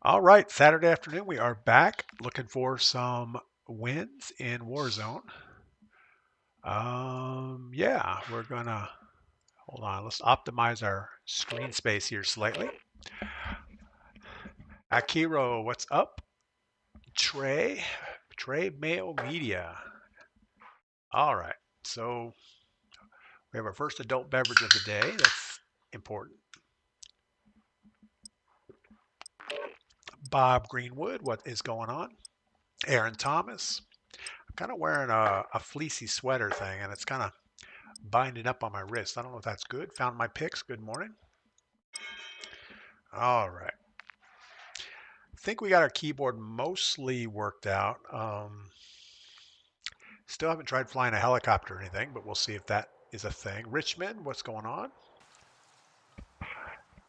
All right, Saturday afternoon, we are back looking for some wins in Warzone. Yeah, we're gonna hold on. Let's optimize our screen space here slightly. Akiro, what's up? Trey Mail Media. All right, so we have our first adult beverage of the day. That's important. Bob Greenwood, what is going on? Aaron Thomas. I'm kind of wearing a fleecy sweater thing, and it's kind of binding up on my wrist. I don't know if that's good. Found my picks. Good morning. All right. I think we got our keyboard mostly worked out. Still haven't tried flying a helicopter or anything, but we'll see if that is a thing. Richmond, what's going on?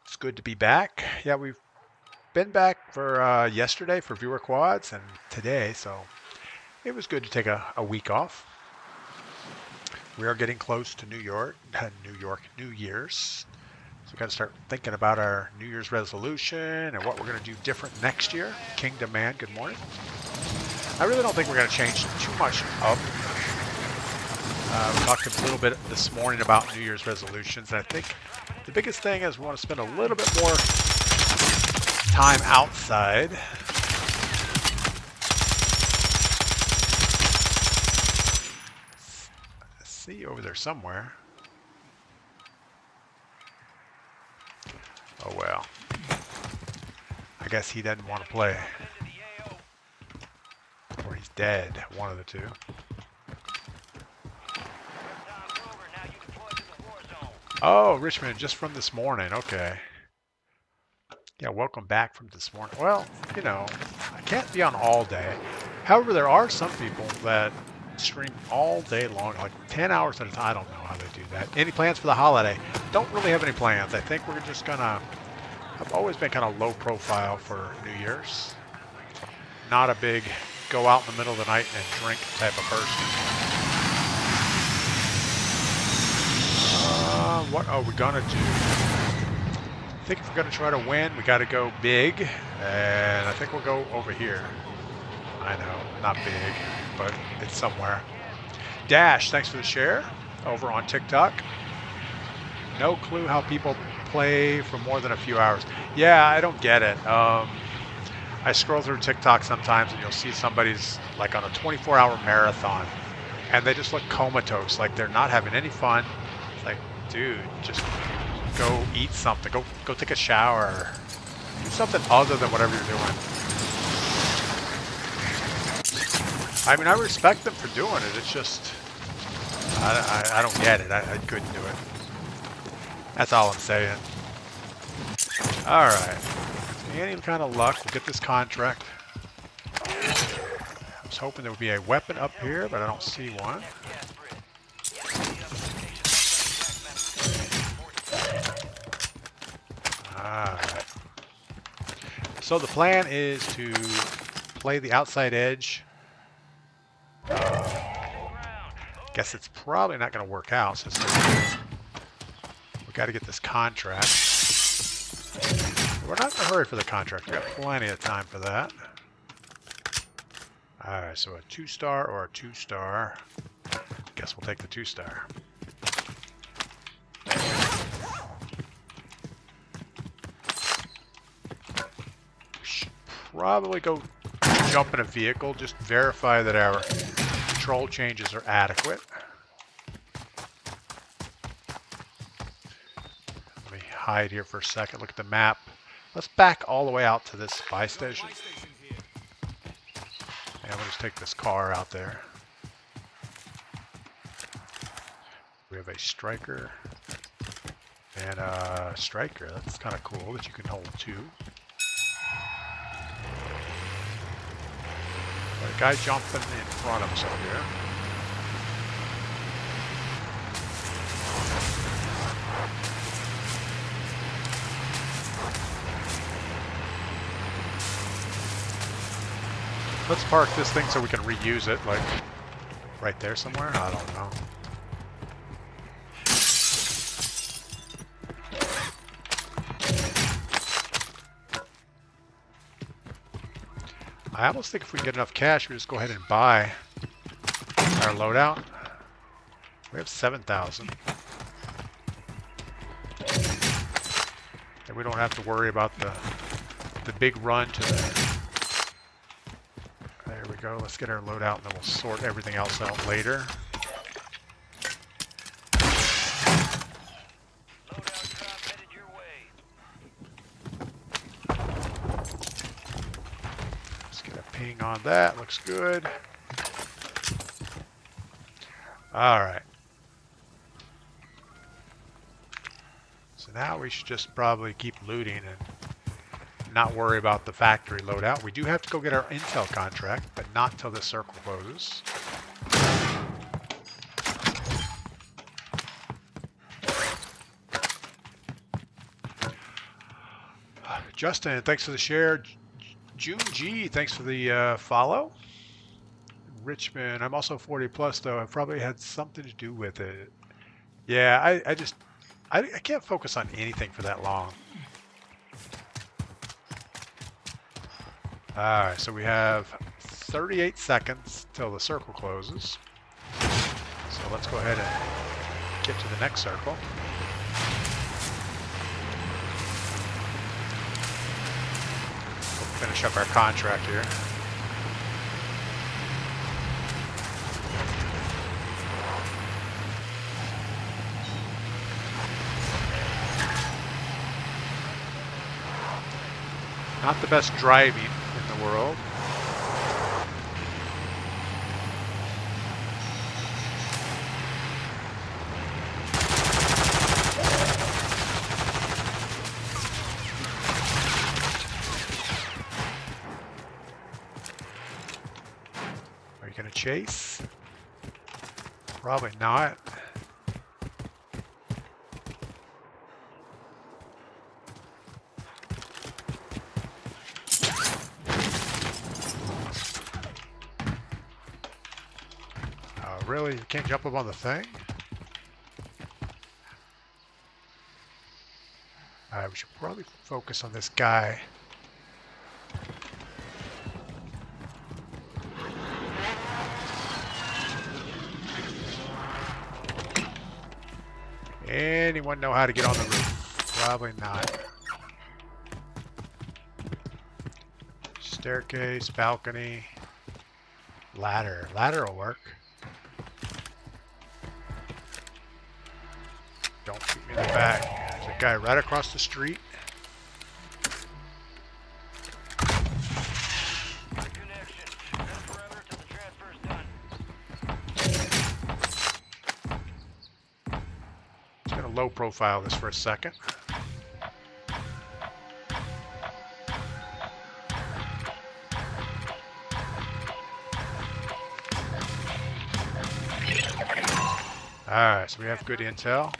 It's good to be back. Yeah, we've been back for yesterday for viewer quads and today, so it was good to take a week off. We are getting close to New Year's. So we got to start thinking about our New Year's resolution and what we're going to do different next year. Kingdom Man, good morning. I really don't think we're going to change too much up. We talked a little bit this morning about New Year's resolutions, and I think the biggest thing is we want to spend a little bit more time outside. I see you over there somewhere. Oh well. I guess he doesn't want to play. Or he's dead, one of the two. Oh, Richmond, just from this morning. Okay. Yeah, welcome back from this morning. Well, you know, I can't be on all day. However, there are some people that stream all day long, like 10 hours at a time. I don't know how they do that. Any plans for the holiday? Don't really have any plans. I think we're just gonna, I've always been kind of low profile for New Year's. Not a big go out in the middle of the night and drink type of person. What are we gonna do? I think if we're gonna try to win, we gotta go big, and I think we'll go over here. I know, not big, but it's somewhere. Dash, thanks for the share over on TikTok. No clue how people play for more than a few hours. Yeah, I don't get it. I scroll through TikTok sometimes and you'll see somebody's like on a 24-hour marathon and they just look comatose, like they're not having any fun. It's like, dude, just go eat something. Go take a shower. Do something other than whatever you're doing. I mean, I respect them for doing it. It's just, I don't get it. I couldn't do it. That's all I'm saying. All right. Any kind of luck, we'll get this contract. I was hoping there would be a weapon up here, but I don't see one. Alright. So the plan is to play the outside edge. Guess it's probably not going to work out since we got to get this contract. We're not in a hurry for the contract. We've got plenty of time for that. Alright, so a 2-star or a 2-star. Guess we'll take the 2-star. Should probably go jump in a vehicle, just verify that our control changes are adequate. Let me hide here for a second, look at the map. Let's back all the way out to this buy station. And we'll just take this car out there. We have a striker and a striker. That's kind of cool that you can hold two. Got a guy jumping in front of us over here. Let's park this thing so we can reuse it, like right there somewhere. I don't know. I almost think if we can get enough cash, we just go ahead and buy our loadout. We have 7,000. And we don't have to worry about the big run to the... There we go. Let's get our loadout and then we'll sort everything else out later. Let's get a ping on that. Looks good. All right. So now we should just probably keep looting and not worry about the factory loadout. We do have to go get our intel contract, but not until the circle closes. Justin, thanks for the share. June G, thanks for the follow. Richmond, I'm also 40 plus though. I probably had something to do with it. Yeah, I can't focus on anything for that long. Alright, so we have 38 seconds till the circle closes. So let's go ahead and get to the next circle. We'll finish up our contract here. Not the best driving in the world. Are you going to chase? Probably not. Really? You can't jump up on the thing? Alright, we should probably focus on this guy. Anyone know how to get on the roof? Probably not. Staircase, balcony, ladder. Ladder will work. Don't shoot me in the back. There's a guy right across the street. Just gonna low profile this for a second. Alright, so we have good intel.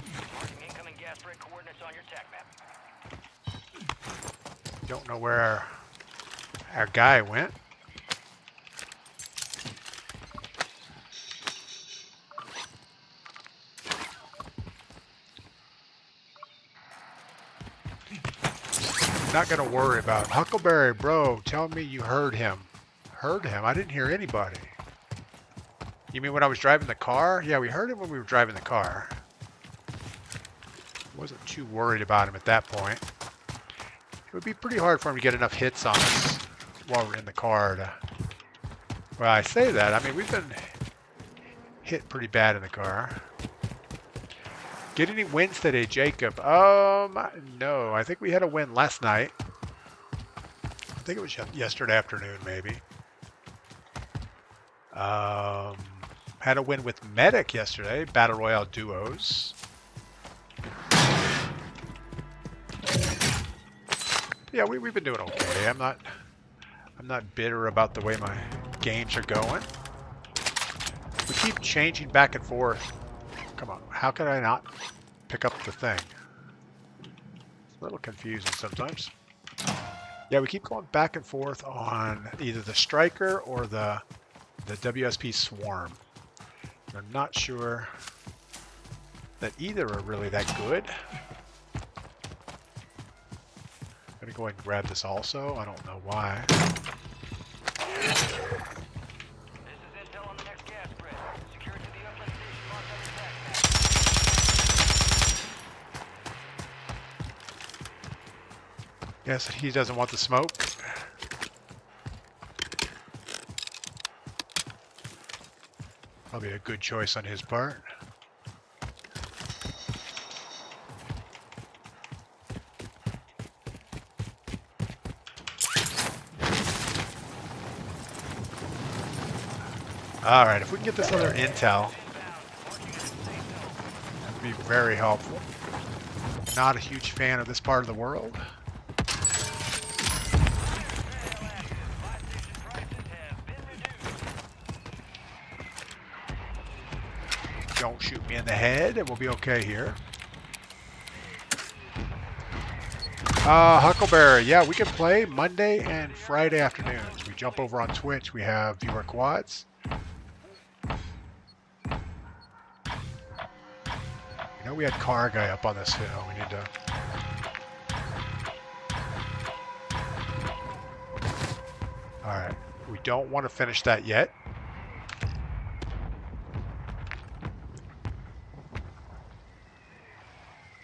Don't know where our guy went. Not gonna worry about him. Huckleberry, bro, tell me you heard him. Heard him? I didn't hear anybody. You mean when I was driving the car? Yeah, we heard him when we were driving the car. Wasn't too worried about him at that point. It would be pretty hard for him to get enough hits on us while we're in the car to... Well, I say that. I mean, we've been hit pretty bad in the car. Get any wins today, Jacob? No. I think we had a win last night. I think it was yesterday afternoon, maybe. Had a win with Medic yesterday. Battle Royale duos. Yeah, we've been doing okay. I'm not bitter about the way my games are going. We keep changing back and forth. Come on, how can I not pick up the thing? It's a little confusing sometimes. Yeah, we keep going back and forth on either the Striker or the WSP Swarm. I'm not sure that either are really that good. I'm gonna go ahead and grab this also. I don't know why. intel on the next gas spread. Secure it to the uplink station marked on the attack map. Guess he doesn't want the smoke. Probably a good choice on his part. All right, if we can get this other intel, that'd be very helpful. Not a huge fan of this part of the world. Don't shoot me in the head, and we'll be okay here. Huckleberry, yeah, we can play Monday and Friday afternoons. We jump over on Twitch. We have viewer quads. You know, we had car guy up on this hill. We need to. All right, we don't want to finish that yet.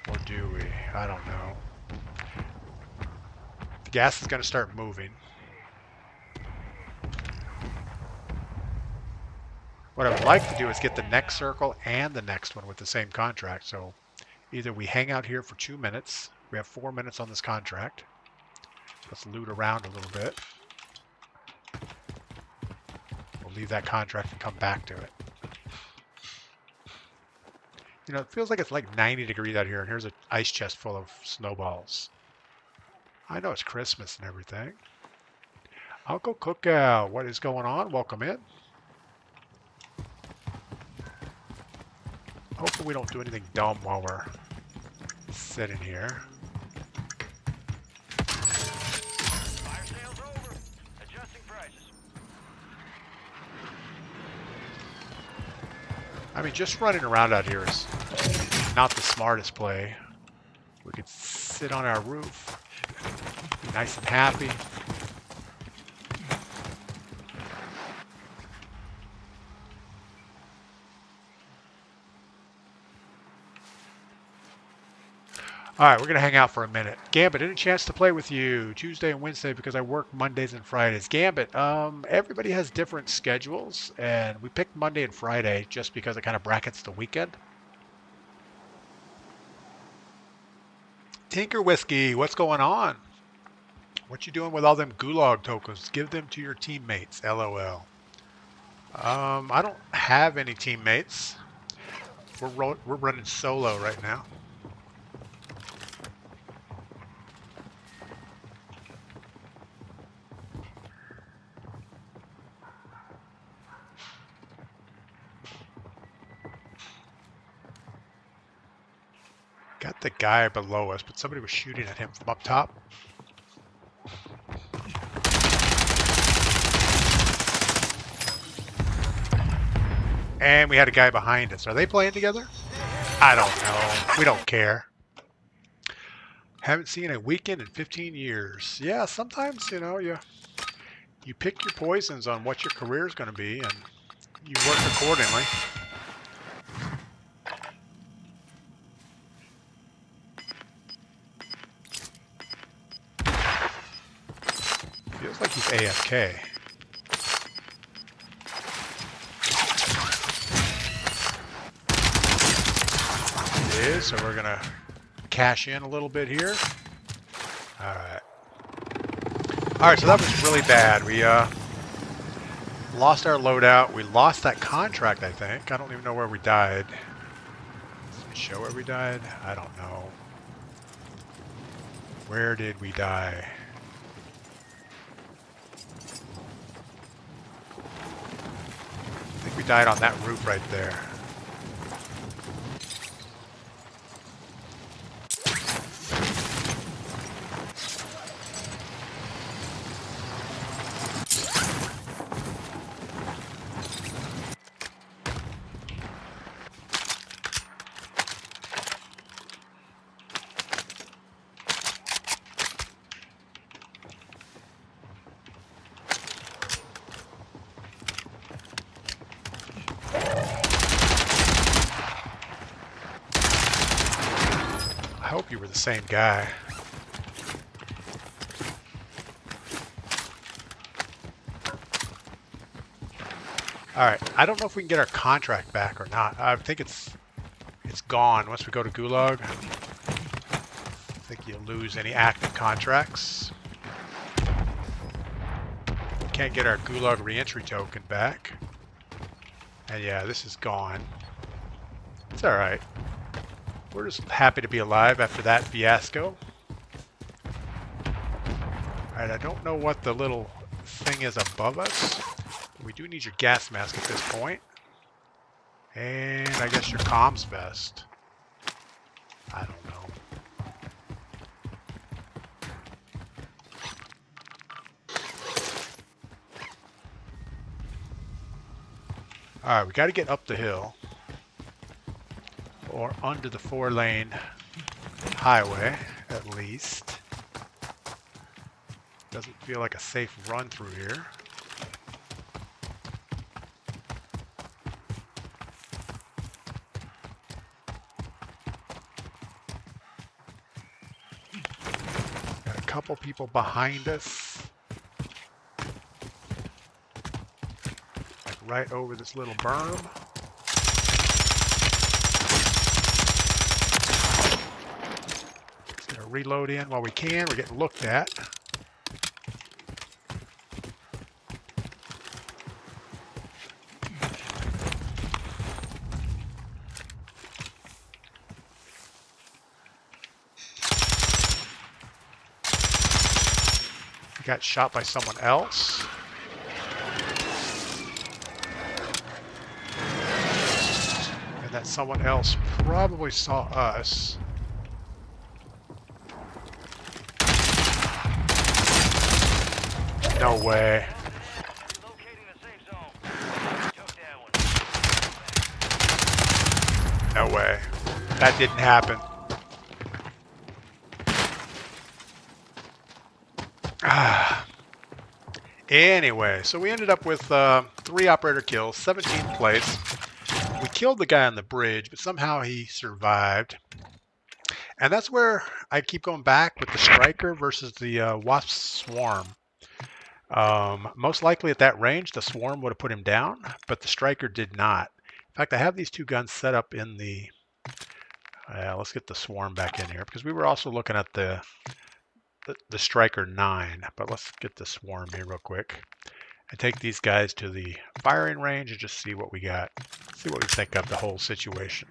Or do we? I don't know. The gas is going to start moving. What I would like to do is get the next circle and the next one with the same contract. So either we hang out here for 2 minutes. We have 4 minutes on this contract. Let's loot around a little bit. We'll leave that contract and come back to it. You know, it feels like it's like 90 degrees out here, and here's an ice chest full of snowballs. I know it's Christmas and everything. Uncle Cookout, what is going on? Welcome in. Hopefully we don't do anything dumb while we're sitting here. Fire sales over. Adjusting prices. I mean, just running around out here is not the smartest play. We could sit on our roof, be nice and happy. All right, we're going to hang out for a minute. Gambit, any chance to play with you Tuesday and Wednesday because I work Mondays and Fridays? Gambit, everybody has different schedules, and we picked Monday and Friday just because it kind of brackets the weekend. Tinker Whiskey, what's going on? What you doing with all them gulag tokens? Give them to your teammates, LOL. I don't have any teammates. We're running solo right now. Got the guy below us, but somebody was shooting at him from up top. And we had a guy behind us. Are they playing together? I don't know. We don't care. Haven't seen a weekend in 15 years. Yeah, sometimes, you know, you pick your poisons on what your career is going to be, and you work accordingly. Feels like he's AFK. It is, so we're going to cash in a little bit here. All right. All right, so that was really bad. We lost our loadout. We lost that contract, I think. I don't even know where we died. Does it show where we died? I don't know. Where did we die? I think we died on that roof right there. I hope you were the same guy. Alright, I don't know if we can get our contract back or not. I think it's gone once we go to Gulag. I think you lose any active contracts. Can't get our Gulag reentry token back. And yeah, this is gone. It's alright. We're just happy to be alive after that fiasco. Alright, I don't know what the little thing is above us. We do need your gas mask at this point. And I guess your comms vest. I don't know. Alright, we got to get up the hill. Or under the 4-lane highway, at least. Doesn't feel like a safe run through here. Got a couple people behind us. Like right over this little berm. Just gonna reload in while we can. We're getting looked at. Got shot by someone else. And that someone else probably saw us. No way. No way. That didn't happen. Anyway, so we ended up with 3 operator kills, 17th place. We killed the guy on the bridge, but somehow he survived. And that's where I keep going back with the Striker versus the Wasp Swarm. Most likely at that range, the Swarm would have put him down, but the Striker did not. In fact, I have these 2 guns set up in the... let's get the Swarm back in here, because we were also looking at the Striker 9, but let's get the Swarm here real quick and take these guys to the firing range and just see what we got, see what we think of the whole situation.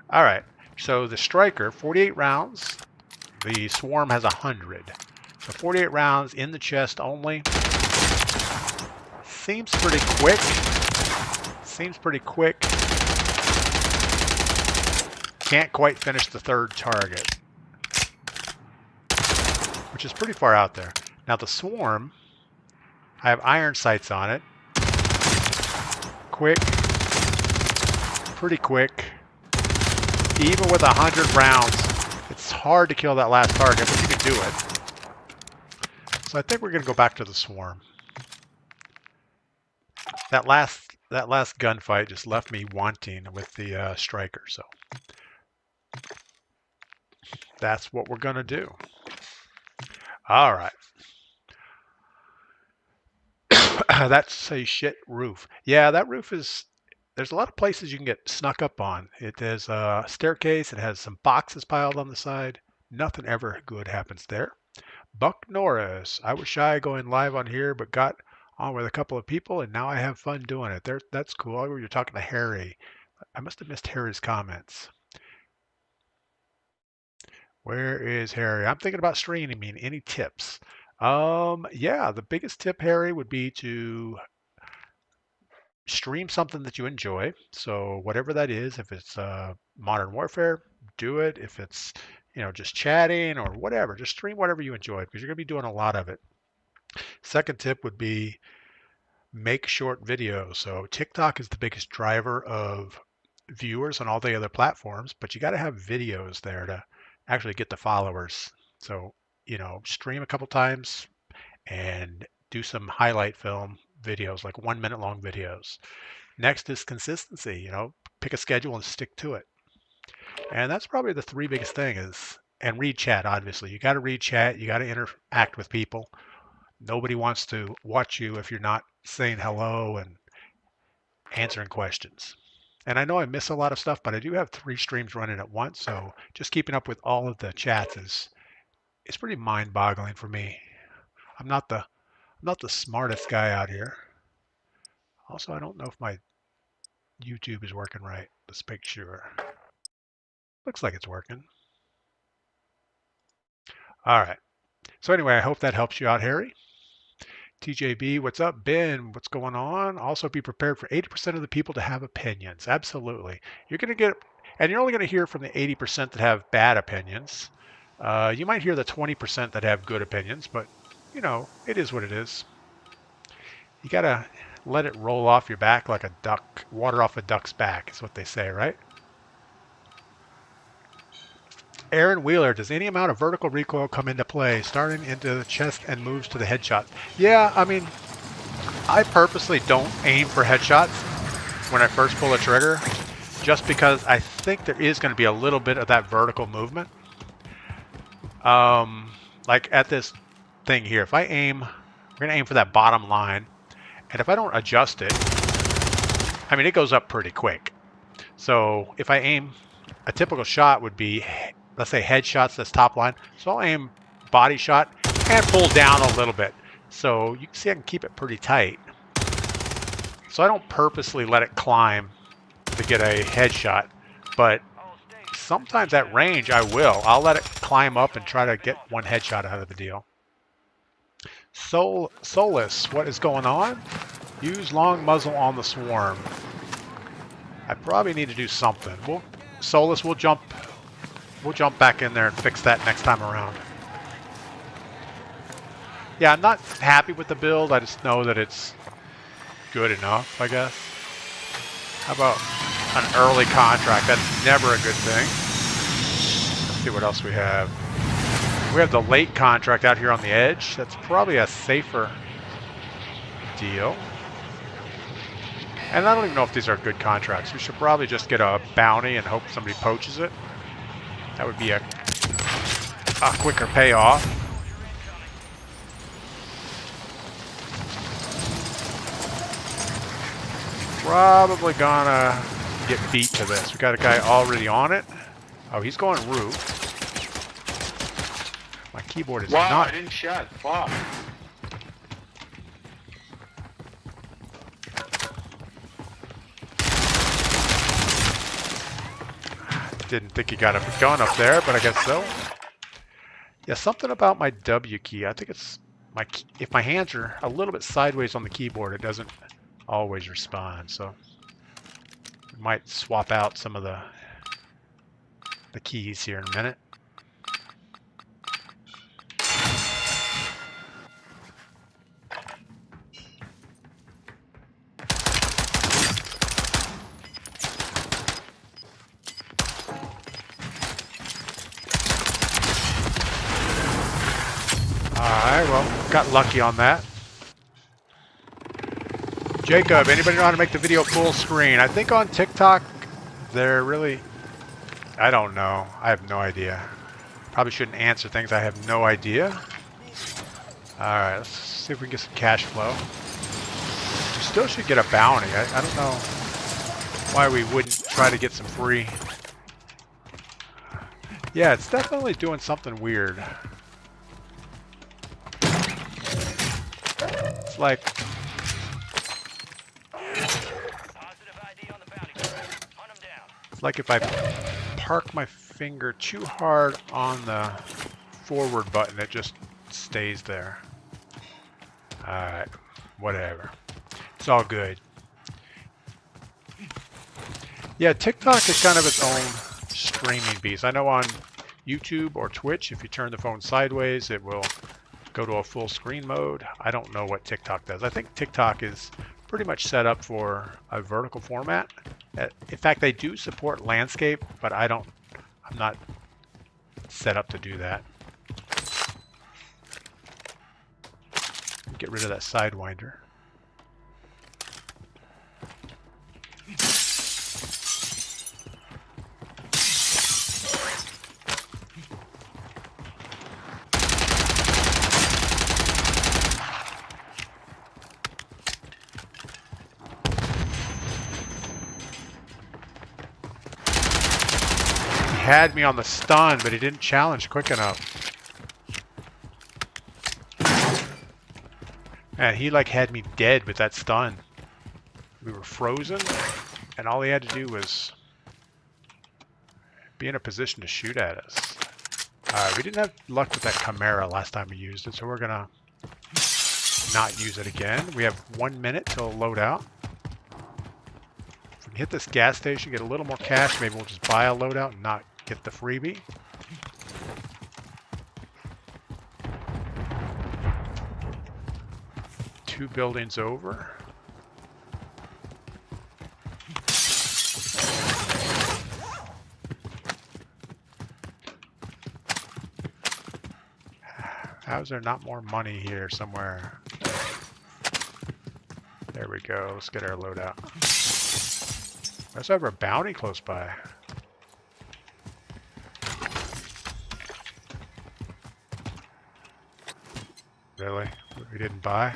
All right, so the Striker, 48 rounds, the Swarm has 100, so 48 rounds in the chest only. Seems pretty quick. Can't quite finish the 3rd target, which is pretty far out there. Now the Swarm, I have iron sights on it. Quick, pretty quick. Even with 100 rounds, it's hard to kill that last target, but you can do it. So I think we're gonna go back to the Swarm. That last gunfight just left me wanting with the Striker, so that's what we're gonna do. All right. That's a shit roof. Yeah, that roof is, there's a lot of places you can get snuck up on. It has a staircase. It has some boxes piled on the side. Nothing ever good happens there. Buck Norris. I was shy going live on here, but got on with a couple of people, and now I have fun doing it. That's cool. You're talking to Harry. I must have missed Harry's comments. Where is Harry? I'm thinking about streaming. Any tips? Yeah, the biggest tip, Harry, would be to stream something that you enjoy. So whatever that is, if it's Modern Warfare, do it. If it's, just chatting or whatever, just stream whatever you enjoy because you're going to be doing a lot of it. Second tip would be make short videos. So TikTok is the biggest driver of viewers on all the other platforms, but you got to have videos there to actually get the followers. So, stream a couple times and do some highlight film videos, like 1 minute long videos. Next is consistency, pick a schedule and stick to it. And that's probably the three biggest things. And read chat, obviously. You got to read chat. You got to interact with people. Nobody wants to watch you if you're not saying hello and answering questions. And I know I miss a lot of stuff, but I do have 3 streams running at once, so just keeping up with all of the chats is it's pretty mind-boggling for me. I'm not the smartest guy out here. Also, I don't know if my YouTube is working right. Let's make sure. Looks like it's working. All right. So anyway, I hope that helps you out, Harry. TJB, what's up? Ben, what's going on? Also be prepared for 80% of the people to have opinions. Absolutely. You're going to get, and you're only going to hear from the 80% that have bad opinions. You might hear the 20% that have good opinions, but you know, it is what it is. You got to let it roll off your back like a duck, water off a duck's back is what they say, right? Aaron Wheeler, does any amount of vertical recoil come into play, starting into the chest and moves to the headshot? Yeah, I mean, I purposely don't aim for headshots when I first pull a trigger, just because I think there is going to be a little bit of that vertical movement. Like at this thing here, if I aim, we're going to aim for that bottom line, and if I don't adjust it, I mean, it goes up pretty quick. So if I aim, a typical shot would be, let's say headshots, that's top line. So I'll aim body shot and pull down a little bit. So you can see I can keep it pretty tight. So I don't purposely let it climb to get a headshot, but sometimes at range I will. I'll let it climb up and try to get one headshot out of the deal. Solus, what is going on? Use long muzzle on the swarm. I probably need to do something. Solus, we'll jump back in there and fix that next time around. Yeah, I'm not happy with the build. I just know that it's good enough, I guess. How about an early contract? That's never a good thing. Let's see what else we have. We have the late contract out here on the edge. That's probably a safer deal. And I don't even know if these are good contracts. We should probably just get a bounty and hope somebody poaches it. That would be a quicker payoff. Probably gonna get beat to this. We got a guy already on it. Oh, he's going roof. My keyboard is wow, not. I didn't shot. Fuck. Didn't think he got a gun up there, but I guess so. Yeah, something about my W key. I think it's my key. If my hands are a little bit sideways on the keyboard, it doesn't always respond. So we might swap out some of the keys here in a minute. Alright, well, got lucky on that. Jacob, anybody know how to make the video full screen? I think on TikTok, they're really... I don't know. I have no idea. Probably shouldn't answer things I have no idea. Alright, let's see if we can get some cash flow. We still should get a bounty. I don't know why we wouldn't try to get some free... Yeah, it's definitely doing something weird. It's like... It's like if I park my finger too hard on the forward button, it just stays there. Alright, whatever. It's all good. Yeah, TikTok is kind of its own streaming beast. I know on YouTube or Twitch, if you turn the phone sideways, it will go to a full screen mode. I don't know what TikTok does. I think TikTok is pretty much set up for a vertical format. In fact, they do support landscape, but I'm not set up to do that. Get rid of that Sidewinder. had me on the stun, but he didn't challenge quick enough. And he like had me dead with that stun. We were frozen, and all he had to do was be in a position to shoot at us. We didn't have luck with that Chimera last time we used it, so we're gonna not use it again. We have 1 minute till loadout. If we can hit this gas station, get a little more cash, maybe we'll just buy a loadout and not get the freebie. Two buildings over. How is there not more money here somewhere? There we go. Let's get our loadout. Let's have a bounty close by. Really? We didn't buy?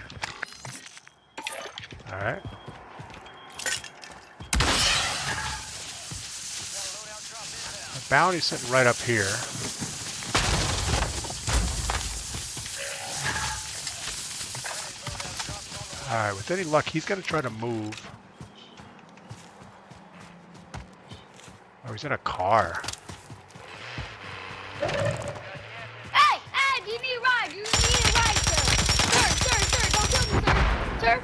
Alright. The bounty's sitting right up here. Alright, with any luck, he's going to try to move. Oh, he's in a car. Hey, do you need a ride? You need a ride, sir. Sir, don't kill me, sir. Sir?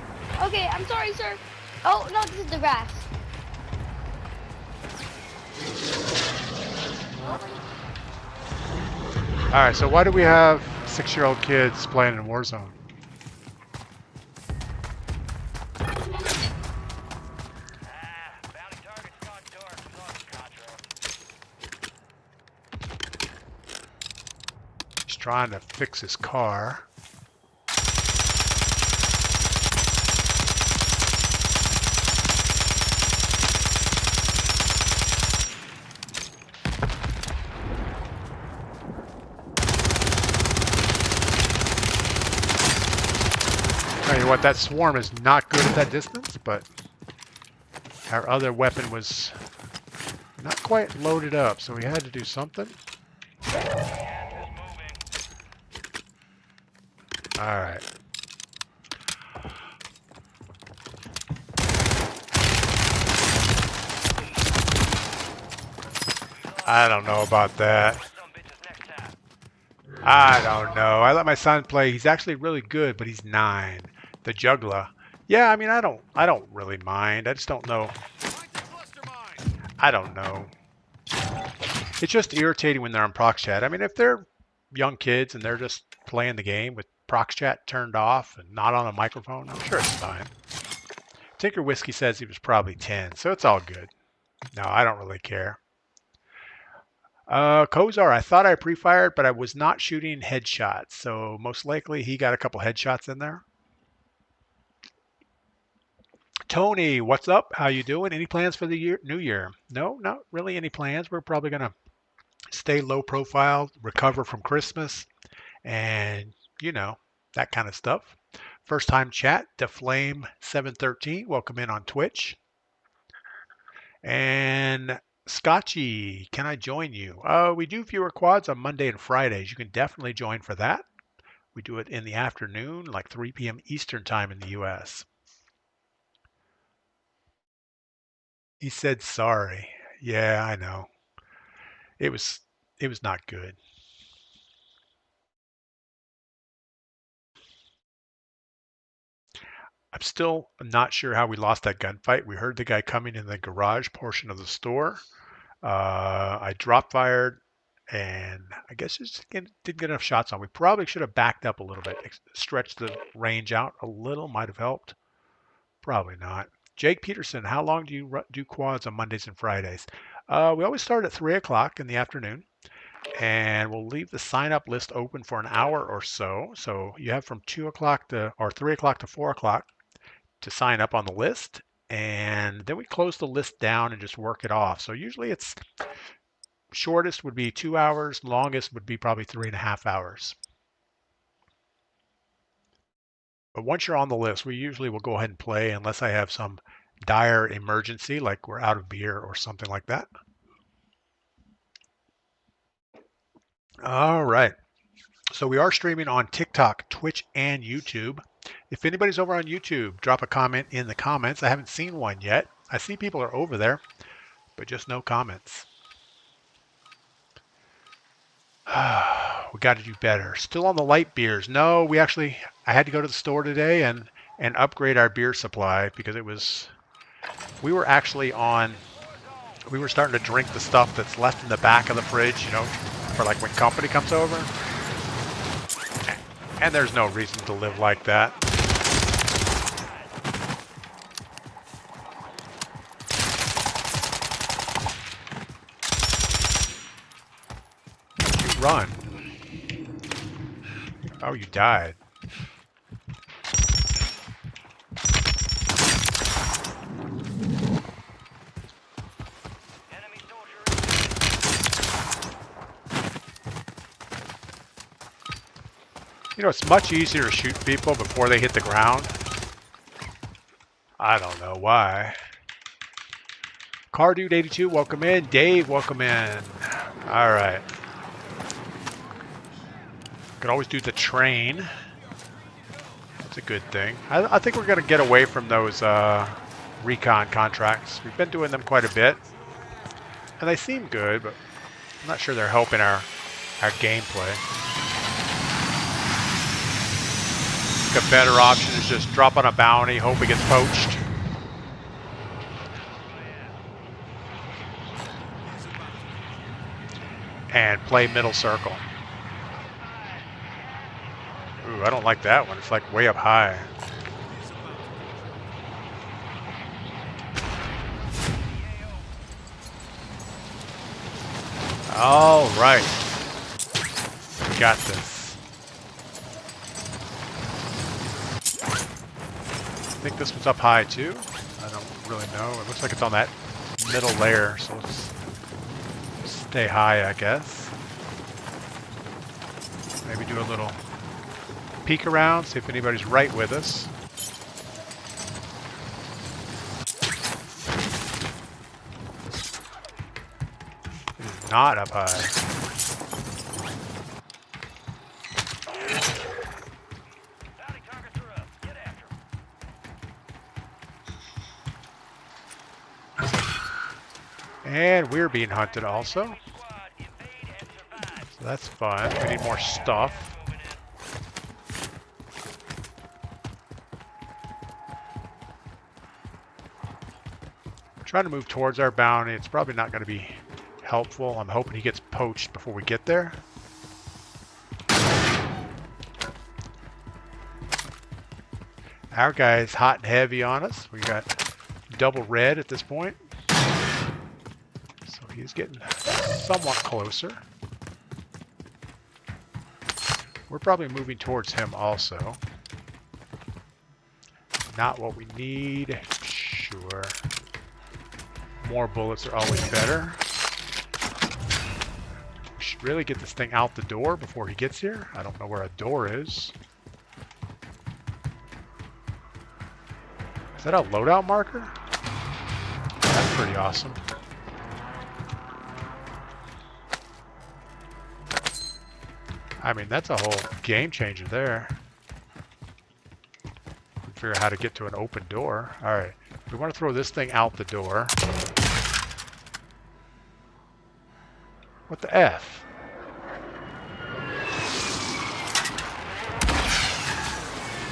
Okay, I'm sorry, sir. Oh, no, this is the grass. Alright, so why do we have 6-year-old kids playing in Warzone? He's trying to fix his car. Tell you what, that swarm is not good at that distance, but our other weapon was not quite loaded up, so we had to do something. Alright. I don't know about that. I don't know. I let my son play. He's actually really good, but he's 9. The juggler. Yeah, I mean, I don't really mind. I just don't know. I don't know. It's just irritating when they're on prox chat. I mean, if they're young kids and they're just playing the game with prox chat turned off and not on a microphone, I'm sure it's fine. Tinker Whiskey says he was probably 10, so it's all good. No, I don't really care. Kozar, I thought I pre-fired, but I was not shooting headshots, so most likely he got a couple headshots in there. Tony, what's up? How you doing? Any plans for the new year? No, not really any plans. We're probably going to stay low profile, recover from Christmas, and, you know, that kind of stuff. First time chat, DeFlame713. Welcome in on Twitch. And Scotchy, can I join you? We do viewer quads on Monday and Fridays. You can definitely join for that. We do it in the afternoon, like 3 p.m. Eastern time in the U.S. He said sorry. Yeah, I know. It was not good. I'm still not sure how we lost that gunfight. We heard the guy coming in the garage portion of the store. I drop fired, and I guess just didn't get enough shots on. We probably should have backed up a little bit, stretched the range out a little, might have helped. Probably not. Jake Peterson, how long do you do quads on Mondays and Fridays? We always start at 3 o'clock in the afternoon, and we'll leave the sign-up list open for an hour or so. So you have from 2 o'clock to, or 3 o'clock to 4 o'clock to sign up on the list, and then we close the list down and just work it off. So usually it's shortest would be 2 hours, longest would be probably 3.5 hours. But once you're on the list, we usually will go ahead and play unless I have some dire emergency, like we're out of beer or something like that. All right. So we are streaming on TikTok, Twitch, and YouTube. If anybody's over on YouTube, drop a comment in the comments. I haven't seen one yet. I see people are over there, but just no comments. We got to do better. Still on the light beers. No, I had to go to the store today and upgrade our beer supply because we were actually we were starting to drink the stuff that's left in the back of the fridge, for like when company comes over. And there's no reason to live like that. You run. Oh, you died. Enemy soldier. It's much easier to shoot people before they hit the ground. I don't know why. CarDude82, welcome in. Dave, welcome in. All right. Could always do the train. That's a good thing. I think we're going to get away from those recon contracts. We've been doing them quite a bit. And they seem good, but I'm not sure they're helping our gameplay. I think a better option is just drop on a bounty, hope it gets poached. And play middle circle. Ooh, I don't like that one. It's like way up high. All right. We got this. I think this one's up high too. I don't really know. It looks like it's on that middle layer, so let's stay high, I guess. Maybe do a little peek around, see if anybody's right with us. It is not up high. Bounty targets are up. Get after 'em. And we're being hunted also. Enemy squad, invade and survive. So that's fun. We need more stuff. Moving in. Trying to move towards our bounty. It's probably not going to be helpful. I'm hoping he gets poached before we get there. Our guy's hot and heavy on us. We got double red at this point. So he's getting somewhat closer. We're probably moving towards him also. Not what we need. Sure. More bullets are always better. We should really get this thing out the door before he gets here. I don't know where a door is. Is that a loadout marker? That's pretty awesome. I mean, that's a whole game changer there. Figure out how to get to an open door. All right. We want to throw this thing out the door. What the F?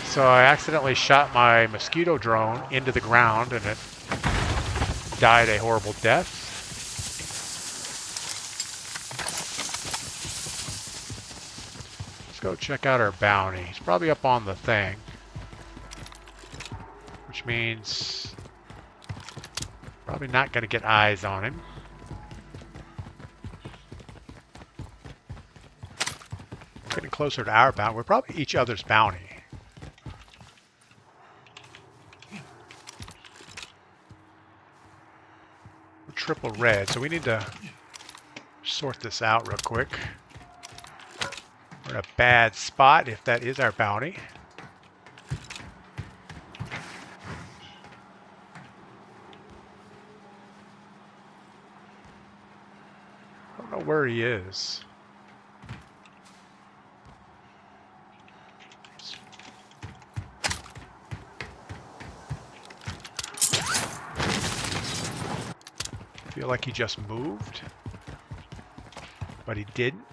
So I accidentally shot my mosquito drone into the ground and it died a horrible death. Let's go check out our bounty. It's probably up on the thing. Which means probably not going to get eyes on him. We're getting closer to our bounty. We're probably each other's bounty. We're triple red, so we need to sort this out real quick. We're in a bad spot if that is our bounty. I don't know where he is. Feel like he just moved, but he didn't.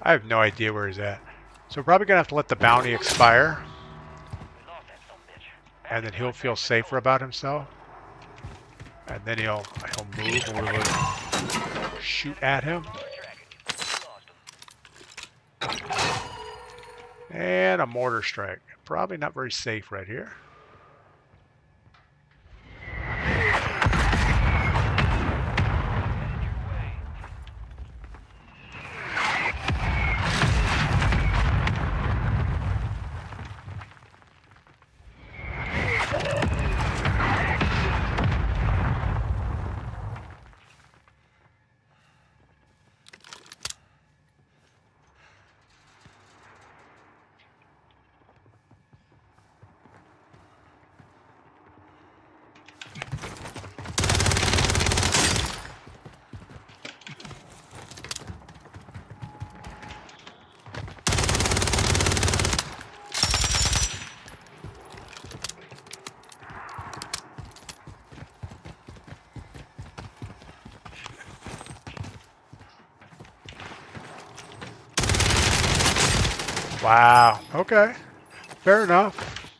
I have no idea where he's at. So we're probably going to have to let the bounty expire. And then he'll feel safer about himself. And then he'll move and we will shoot at him. And a mortar strike. Probably not very safe right here. Wow. Okay. Fair enough.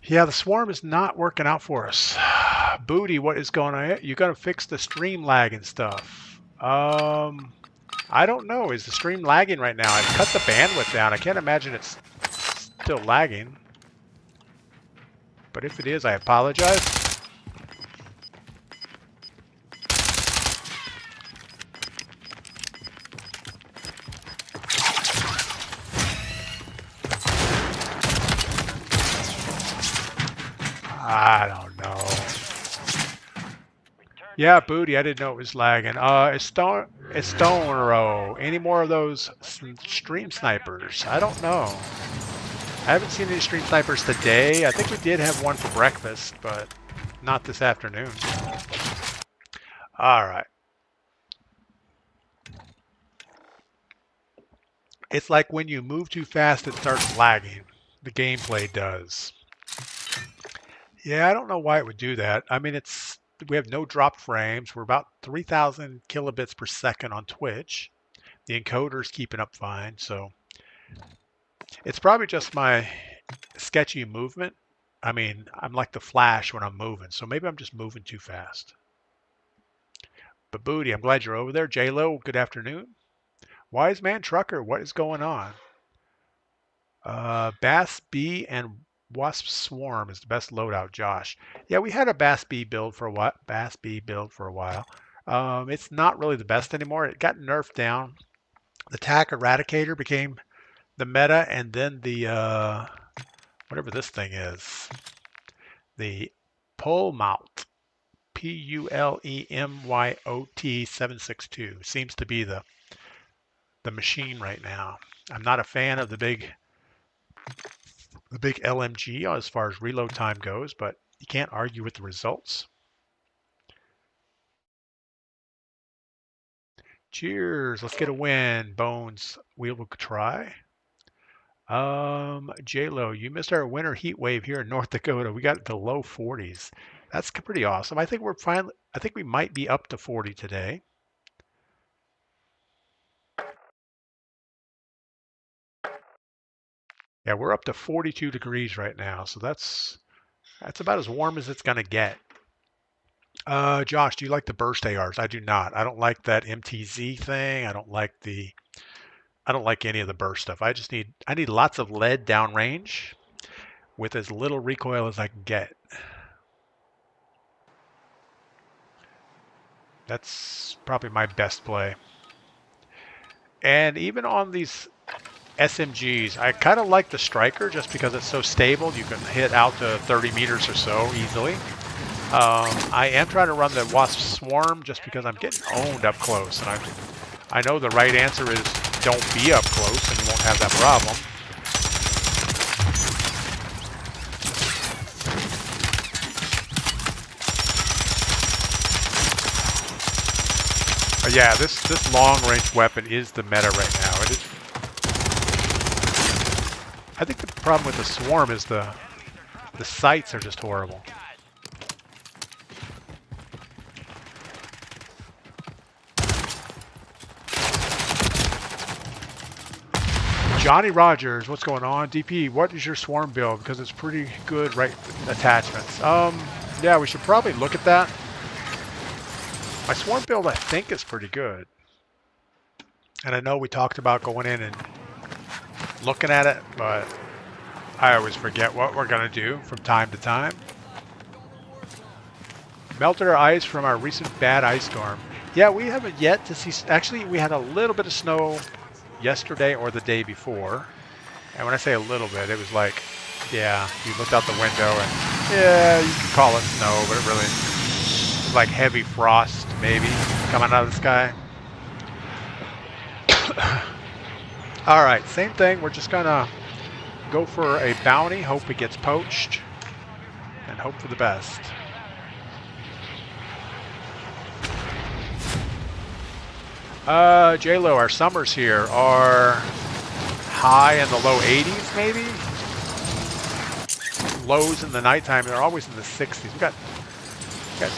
Yeah, the swarm is not working out for us. Booty, what is going on? You got to fix the stream lag and stuff. I don't know. Is the stream lagging right now? I've cut the bandwidth down. I can't imagine it's still lagging. But if it is, I apologize. I don't know. Yeah, Booty, I didn't know it was lagging. Estonero, any more of those stream snipers? I don't know. I haven't seen any stream snipers today. I think we did have one for breakfast, but not this afternoon. All right. It's like when you move too fast, it starts lagging. The gameplay does. Yeah, I don't know why it would do that. I mean, we have no drop frames. We're about 3,000 kilobits per second on Twitch. The encoder's keeping up fine, so it's probably just my sketchy movement. I mean, I'm like the Flash when I'm moving, so maybe I'm just moving too fast. But Booty, I'm glad you're over there. J-Lo, good afternoon. Wise Man Trucker, what is going on? Bass B and Wasp Swarm is the best loadout, Josh. Yeah, we had a Bass B build for a while. It's not really the best anymore. It got nerfed down. The TAC Eradicator became the meta, and then the whatever this thing is, the Pulemyot, Pulemyot 762 seems to be the machine right now. I'm not a fan of the big LMG as far as reload time goes, but you can't argue with the results. Cheers. Let's get a win. Bones, we will try. J-Lo, you missed our winter heat wave here in North Dakota. We got the low 40s. That's pretty awesome. I think we might be up to 40 today. Yeah, we're up to 42 degrees right now, so that's about as warm as it's going to get. Josh, do you like the burst ARs? I do not. I don't like that MTZ thing. I don't like any of the burst stuff. I need lots of lead downrange with as little recoil as I can get. That's probably my best play. And even on these SMGs, I kind of like the Striker just because it's so stable. You can hit out to 30 meters or so easily. I am trying to run the Wasp Swarm just because I'm getting owned up close, and I know the right answer is don't be up close and you won't have that problem. Yeah, this long-range weapon is the meta right now. It is. I think the problem with the swarm is the sights are just horrible. Johnny Rogers, what's going on? DP, what is your swarm build? Because it's pretty good, right? Attachments. Yeah, we should probably look at that. My swarm build, I think, is pretty good. And I know we talked about going in and looking at it, but I always forget what we're going to do from time to time. Melted our ice from our recent bad ice storm. Yeah, we haven't yet to see... Actually, we had a little bit of snow yesterday or the day before. And when I say a little bit, it was like, yeah, you looked out the window and, yeah, you could call it snow, but it really was like heavy frost, maybe, coming out of the sky. All right, same thing. We're just going to go for a bounty, hope it gets poached, and hope for the best. J-Lo, our summers here are high in the low 80s, maybe? Lows in the nighttime, they're always in the 60s. We got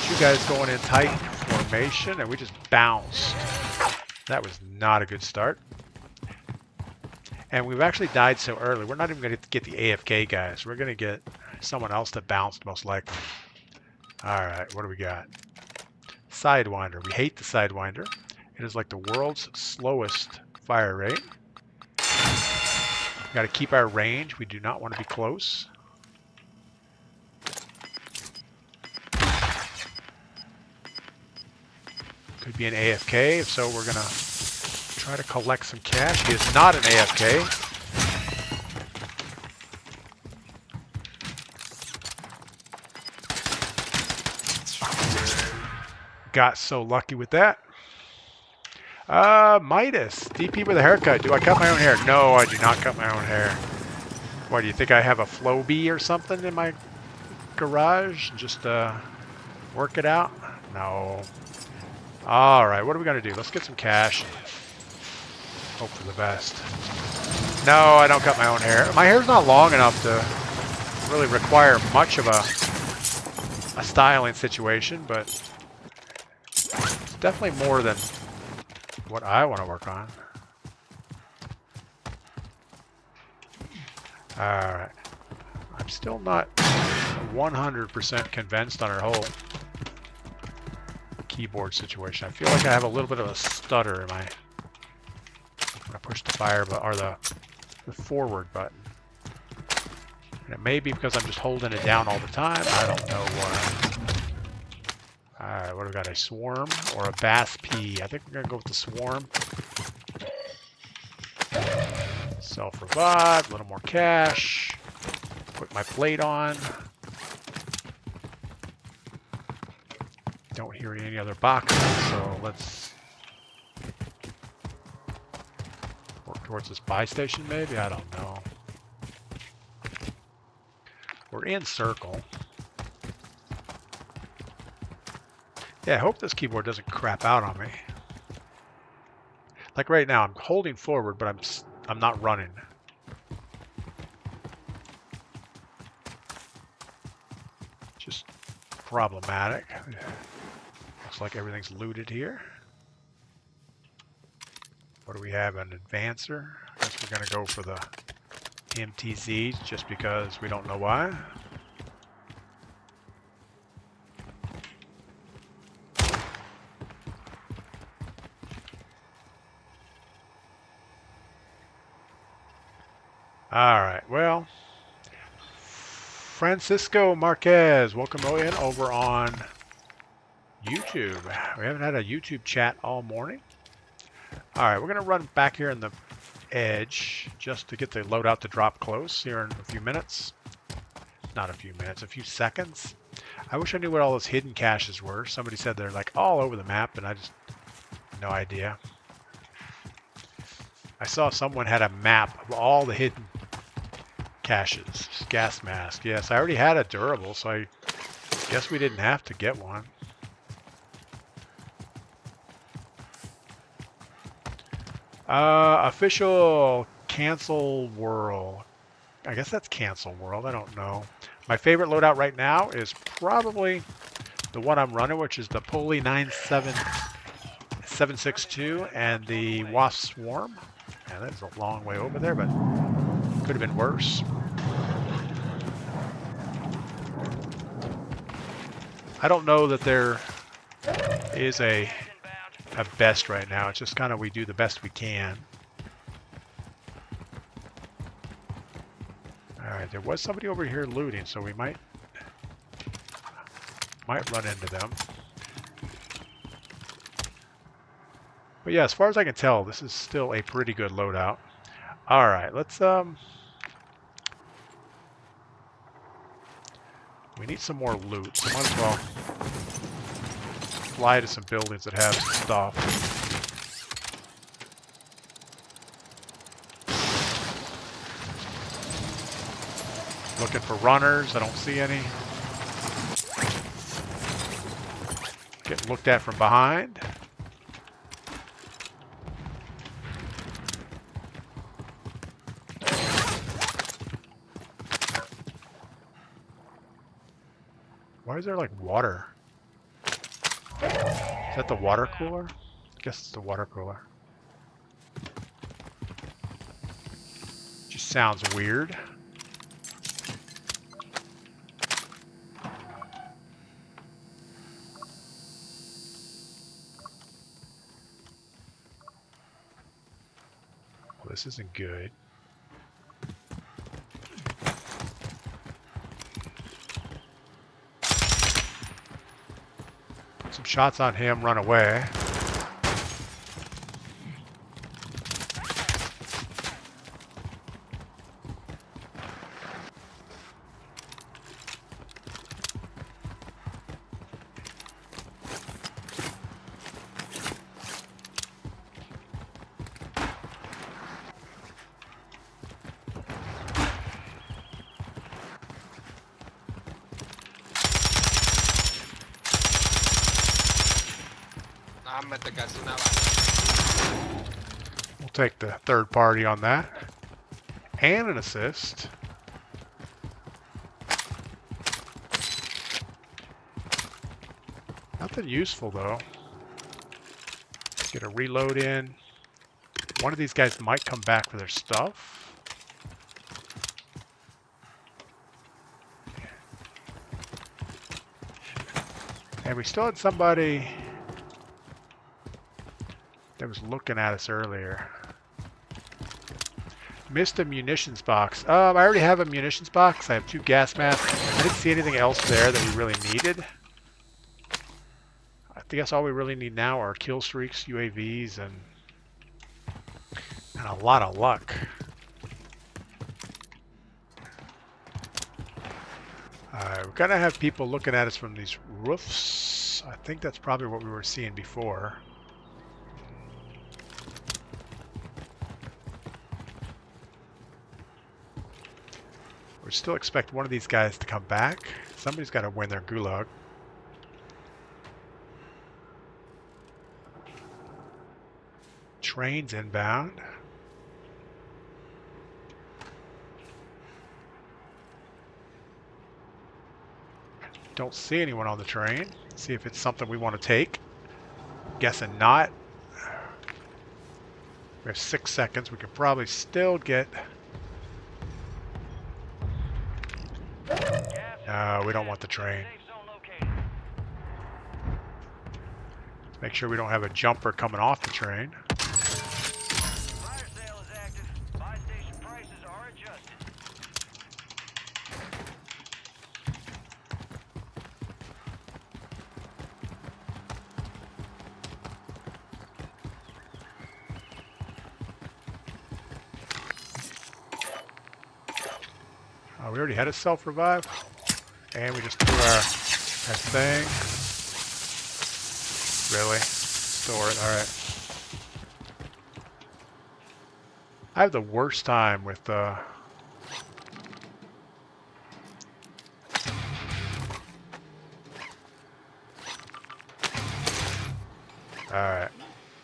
two guys going in tight formation, and we just bounced. That was not a good start. And we've actually died so early, we're not even going to get the AFK guys. We're going to get someone else that bounced, most likely. Alright, what do we got? Sidewinder. We hate the Sidewinder. It is like the world's slowest fire rate. We got to keep our range. We do not want to be close. Could be an AFK. If so, we're going to try to collect some cash. He is not an AFK. Got so lucky with that. Midas, DP with a haircut. Do I cut my own hair? No, I do not cut my own hair. What, do you think I have a Flowbee or something in my garage? Just, work it out? No. Alright, what are we going to do? Let's get some cash. Hope for the best. No, I don't cut my own hair. My hair's not long enough to really require much of a styling situation, but it's definitely more than what I want to work on. Alright. I'm still not 100% convinced on our whole keyboard situation. I feel like I have a little bit of a stutter in my... when I push the fire button, or the forward button. And it may be because I'm just holding it down all the time. I don't know why. Alright, what do we got? A swarm or a bass P? I think we're going to go with the swarm. Self-revive, a little more cash. Put my plate on. Don't hear any other boxes, so let's work towards this buy station maybe? I don't know. We're in circle. Yeah, I hope this keyboard doesn't crap out on me. Like right now, I'm holding forward, but I'm not running. Just problematic. Looks like everything's looted here. What do we have? An advancer? I guess we're gonna go for the MTZ just because we don't know why. Alright, well, Francisco Marquez, welcome in over on YouTube. We haven't had a YouTube chat all morning. Alright, we're going to run back here in the edge just to get the loadout to drop close here in a few minutes. Not a few minutes, a few seconds. I wish I knew what all those hidden caches were. Somebody said they're like all over the map, and I just no idea. I saw someone had a map of all the hidden caches. Gas mask. Yes, I already had a durable, so I guess we didn't have to get one. Official cancel world. I guess that's cancel world. I don't know. My favorite loadout right now is probably the one I'm running, which is the Pulley 97762 and the Wasp Swarm. And that's a long way over there, but could have been worse. I don't know that there is a best right now. It's just kind of we do the best we can. Alright, there was somebody over here looting, so we might run into them. But yeah, as far as I can tell, this is still a pretty good loadout. Alright, let's we need some more loot, so might as well fly to some buildings that have some stuff. Looking for runners, I don't see any. Getting looked at from behind. Why is there like water? Is that the water cooler? I guess it's the water cooler. Just sounds weird. Well, this isn't good. Some shots on him, run away. We'll take the third party on that. And an assist. Nothing useful though. Get a reload in. One of these guys might come back for their stuff. And we still had somebody that was looking at us earlier. Missed a munitions box. I already have a munitions box. I have 2 gas masks. I didn't see anything else there that we really needed. I guess all we really need now are kill streaks, UAVs, and a lot of luck. We're gonna have people looking at us from these roofs. I think that's probably what we were seeing before. We still expect one of these guys to come back. Somebody's got to win their gulag. Trains inbound. Don't see anyone on the train. See if it's something we want to take. Guessing not. We have 6 seconds. We could probably still get... No, we don't want the train. Let's make sure we don't have a jumper coming off the train. Fire sale is active. Buy station prices are adjusted. We already had a self-revive. And we just threw our thing. Really? Store it. Alright. I have the worst time with Alright.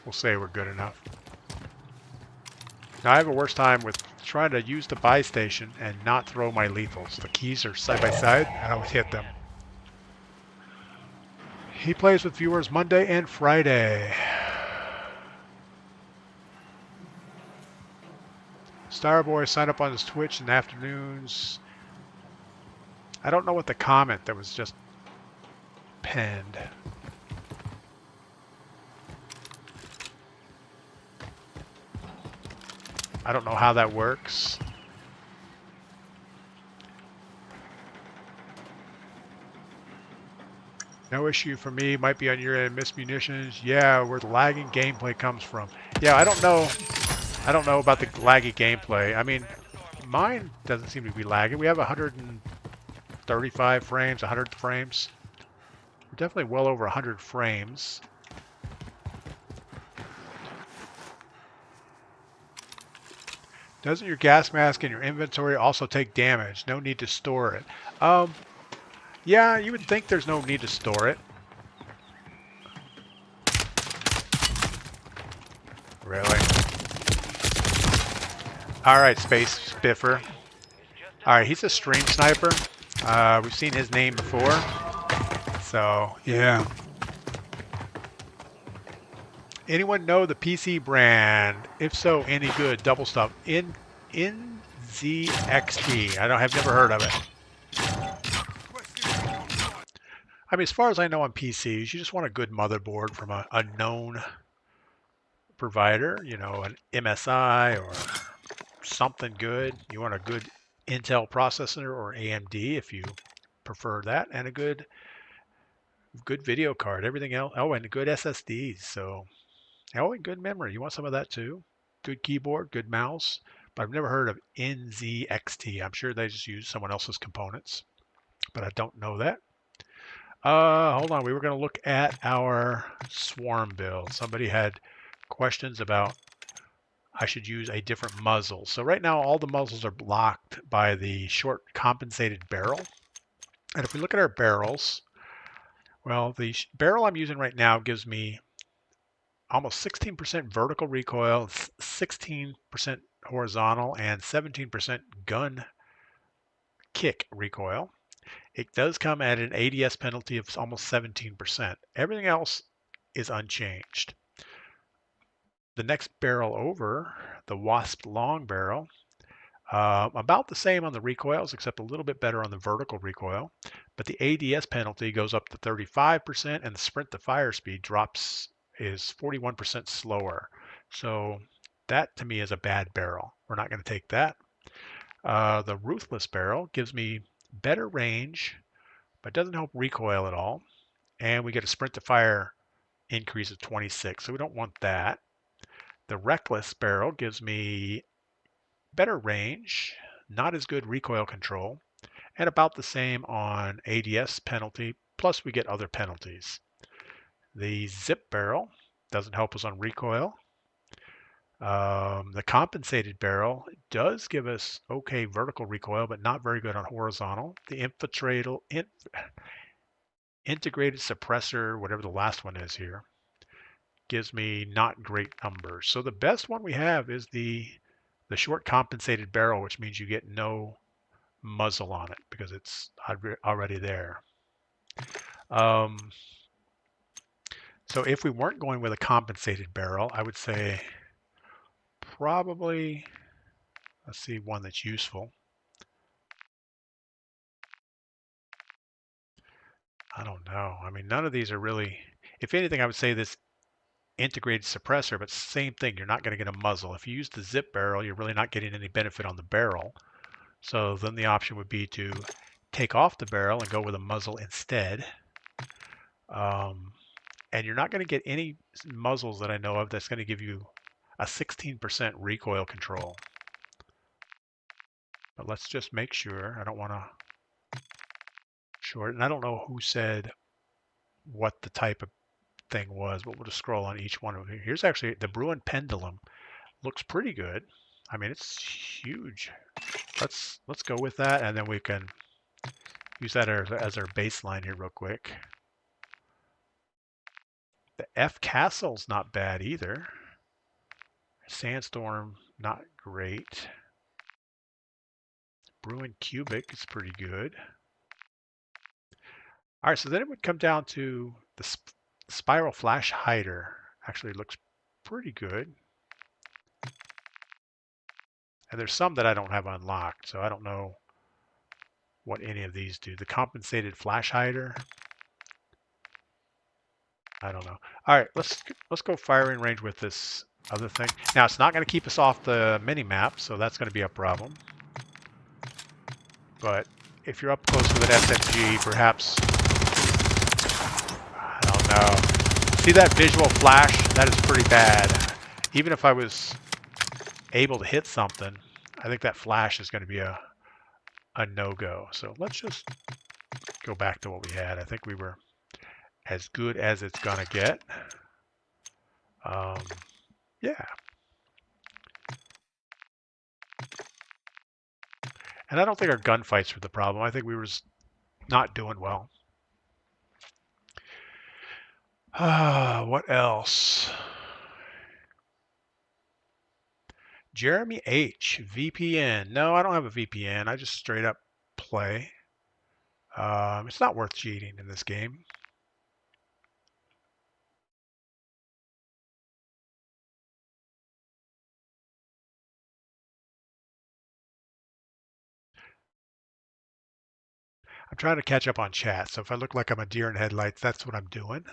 We'll say we're good enough. Now I have a worse time with trying to use the buy station and not throw my lethals. The keys are side by side, and I always hit them. He plays with viewers Monday and Friday. Starboy signed up on his Twitch in the afternoons. I don't know what the comment that was just penned. I don't know how that works. No issue for me. Might be on your end. Missed munitions. Yeah, where the lagging gameplay comes from. Yeah, I don't know. I don't know about the laggy gameplay. I mean, mine doesn't seem to be lagging. We have 135 frames, 100 frames. We're definitely well over 100 frames. Doesn't your gas mask in your inventory also take damage? No need to store it. Yeah, you would think there's no need to store it. Really? Alright, Space Spiffer. Alright, he's a stream sniper. We've seen his name before. So, yeah. Anyone know the PC brand? If so, any good? Double stuff. NZXT. I've never heard of it. I mean, as far as I know on PCs, you just want a good motherboard from a known provider, you know, an MSI or something good. You want a good Intel processor or AMD if you prefer that, and a good video card. Everything else, oh, and good SSDs. So, oh, and good memory. You want some of that too. Good keyboard, good mouse. But I've never heard of NZXT. I'm sure they just use someone else's components, but I don't know that. Hold on. We were going to look at our swarm build. Somebody had questions about I should use a different muzzle. So right now, all the muzzles are blocked by the short compensated barrel. And if we look at our barrels, well, the barrel I'm using right now gives me almost 16% vertical recoil, 16% horizontal, and 17% gun kick recoil. It does come at an ADS penalty of almost 17%. Everything else is unchanged. The next barrel over, the Wasp long barrel, about the same on the recoils, except a little bit better on the vertical recoil. But the ADS penalty goes up to 35%, and the sprint to fire speed is 41% slower. So that to me is a bad barrel. We're not going to take that. The Ruthless barrel gives me better range, but doesn't help recoil at all. And we get a sprint to fire increase of 26, so we don't want that. The Reckless barrel gives me better range, not as good recoil control, and about the same on ADS penalty, plus we get other penalties. The Zip barrel doesn't help us on recoil. The compensated barrel does give us okay vertical recoil, but not very good on horizontal. The integrated suppressor, whatever the last one is here, gives me not great numbers. So the best one we have is the short compensated barrel, which means you get no muzzle on it because it's already there. So if we weren't going with a compensated barrel, I would say probably, let's see, one that's useful. I don't know. I mean, none of these are really, if anything, I would say this integrated suppressor, but same thing, you're not going to get a muzzle. If you use the Zip barrel, you're really not getting any benefit on the barrel. So then the option would be to take off the barrel and go with a muzzle instead. And you're not going to get any muzzles that I know of that's going to give you a 16% recoil control. But let's just make sure. I don't want to short, and I don't know who said what the type of thing was, but we'll just scroll on each one of them. Here's actually the Bruin Pendulum. Looks pretty good. I mean, it's huge. Let's go with that, and then we can use that as our baseline here real quick. The F Castle's not bad either. Sandstorm not great. Bruin Cubic is pretty good. All right, so then it would come down to the Spiral Flash Hider. Actually looks pretty good. And there's some that I don't have unlocked, so I don't know what any of these do. The Compensated Flash Hider. I don't know. All right, let's go firing range with this other thing. Now, it's not going to keep us off the mini-map, so that's going to be a problem. But if you're up close with an SMG, perhaps... I don't know. See that visual flash? That is pretty bad. Even if I was able to hit something, I think that flash is going to be a no-go. So let's just go back to what we had. I think we were as good as it's going to get. Yeah. And I don't think our gunfights were the problem. I think we were just not doing well. What else? Jeremy H. VPN. No, I don't have a VPN. I just straight up play. It's not worth cheating in this game. I'm trying to catch up on chat, so if I look like I'm a deer in headlights, that's what I'm doing.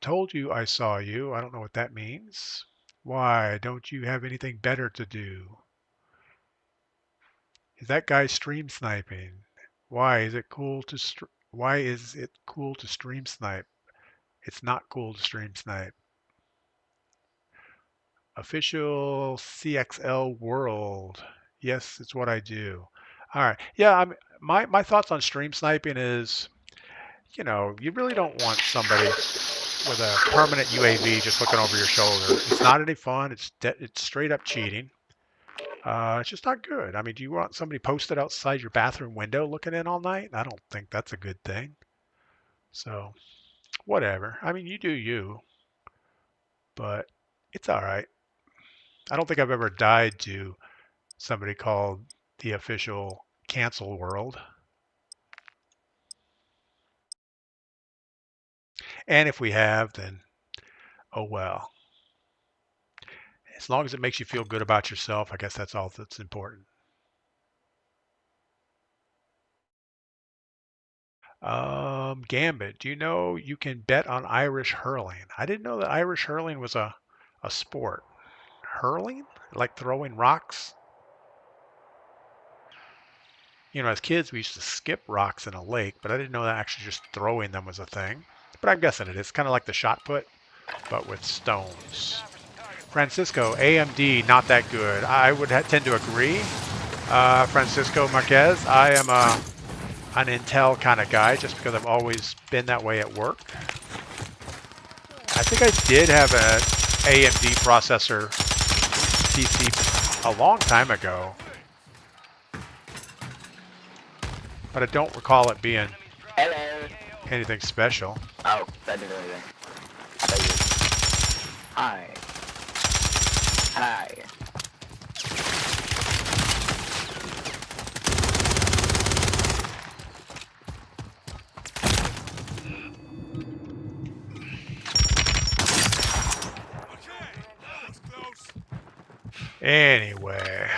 Told you I saw you. I don't know what that means. Why? Don't you have anything better to do? Is that guy stream sniping? Why is it cool to stream snipe? It's not cool to stream snipe. Official CXL world. Yes, it's what I do. All right. Yeah, my thoughts on stream sniping is, you know, you really don't want somebody with a permanent UAV just looking over your shoulder. It's not any fun. It's straight up cheating. It's just not good. I mean, do you want somebody posted outside your bathroom window looking in all night? I don't think that's a good thing. So, whatever. I mean, you do you, but it's all right. I don't think I've ever died to somebody called the official cancel world. And if we have, then oh well. As long as it makes you feel good about yourself, I guess that's all that's important. Gambit, do you know you can bet on Irish hurling? I didn't know that Irish hurling was a sport. Hurling? Like throwing rocks? You know, as kids, we used to skip rocks in a lake, but I didn't know that actually just throwing them was a thing. But I'm guessing it is kind of like the shot put, but with stones. Francisco, AMD, not that good. I would tend to agree. Francisco Marquez, I am an Intel kind of guy just because I've always been that way at work. I think I did have an AMD processor PC a long time ago, but I don't recall it being anything special. Oh, that didn't do anything. Hi. Hi. Anyway.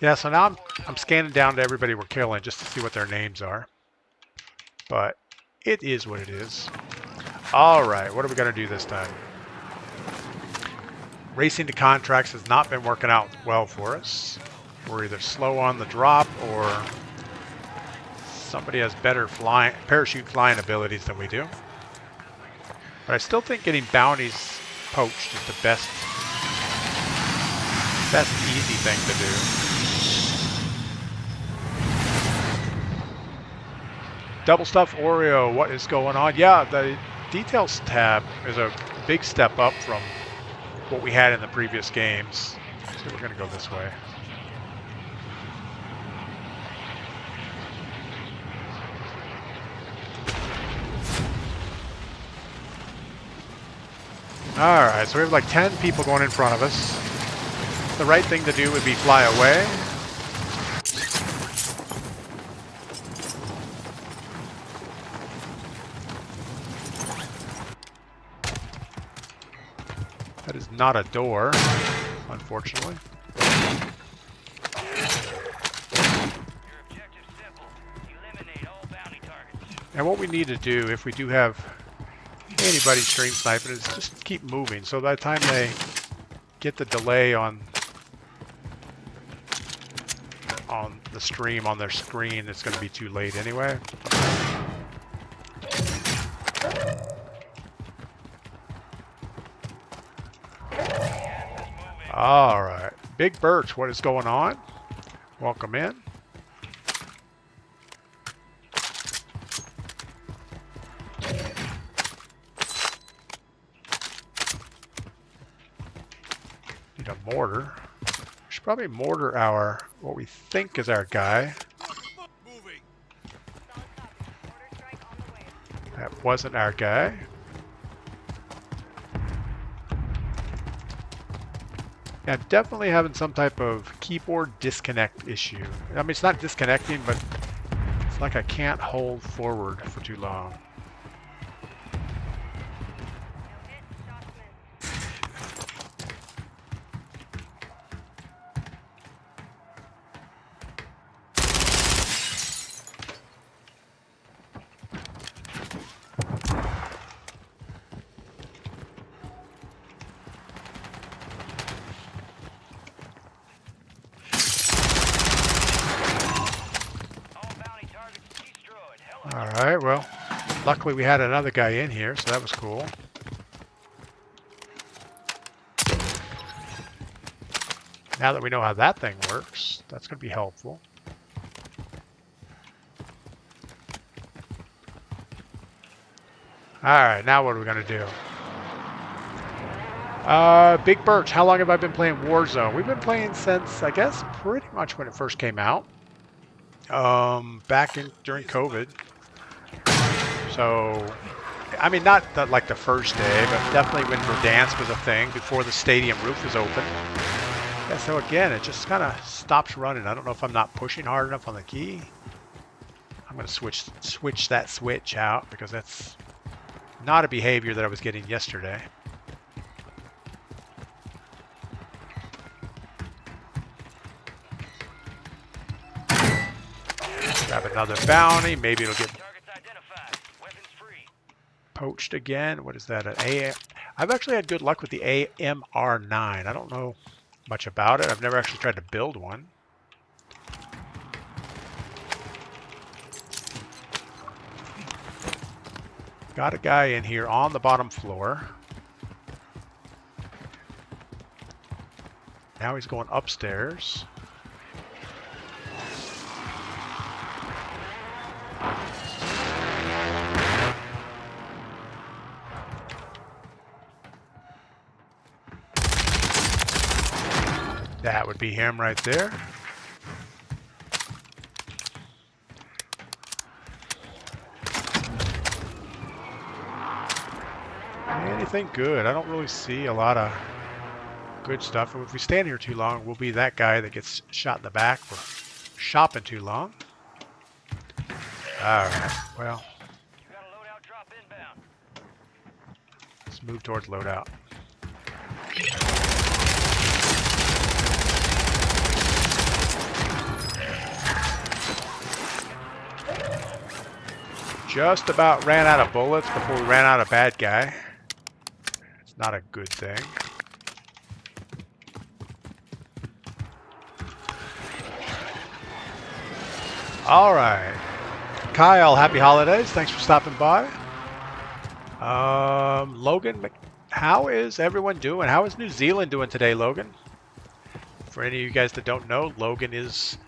Yeah, so now I'm scanning down to everybody we're killing just to see what their names are. But it is what it is. Alright, what are we going to do this time? Racing to contracts has not been working out well for us. We're either slow on the drop or somebody has better parachute flying abilities than we do. But I still think getting bounties poached is the best easy thing to do. Double stuffed Oreo, what is going on? Yeah, the details tab is a big step up from what we had in the previous games. So we're going to go this way. Alright, so we have like 10 people going in front of us. The right thing to do would be fly away. That is not a door, unfortunately. Your objective's simple. Eliminate all bounty targets. And what we need to do, if we do have anybody stream sniping, is just keep moving. So by the time they get the delay on the stream on their screen, it's going to be too late anyway. All right, Big Birch, what is going on? Welcome in. Need a mortar. We should probably mortar our, what we think is our guy. That wasn't our guy. Yeah, I'm definitely having some type of keyboard disconnect issue. I mean, it's not disconnecting, but it's like I can't hold forward for too long. Alright, well, luckily we had another guy in here, so that was cool. Now that we know how that thing works, that's going to be helpful. Alright, now what are we going to do? Big Birch, how long have I been playing Warzone? We've been playing since, I guess, pretty much when it first came out. Back during COVID. So, I mean, not like the first day, but definitely when Verdansk was a thing, before the stadium roof was open. Yeah, so again, it just kind of stops running. I don't know if I'm not pushing hard enough on the key. I'm going to switch that switch out, because that's not a behavior that I was getting yesterday. Grab another bounty. Maybe it'll get poached again. What is that? I've actually had good luck with the AMR9. I don't know much about it. I've never actually tried to build one. Got a guy in here on the bottom floor. Now he's going upstairs. That would be him right there. Anything good? I don't really see a lot of good stuff. If we stand here too long, we'll be that guy that gets shot in the back for shopping too long. Alright, well. You got a loadout drop inbound. Let's move towards loadout. Just about ran out of bullets before we ran out of bad guy. It's not a good thing. All right. Kyle, happy holidays. Thanks for stopping by. Logan, how is everyone doing? How is New Zealand doing today, Logan? For any of you guys that don't know, Logan is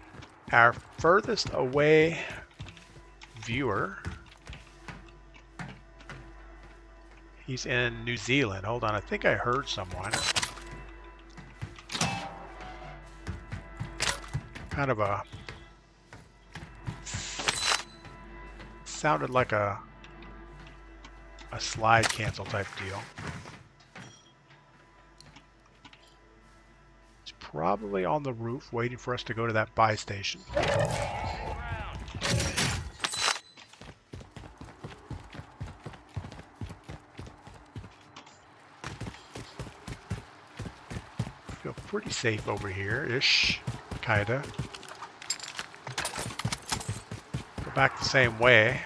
our furthest away viewer. He's in New Zealand. Hold on, I think I heard someone. Kind of a... sounded like a slide cancel type deal. probably on the roof waiting for us to go to that buy station. Feel pretty safe over here-ish, kinda. Go back the same way.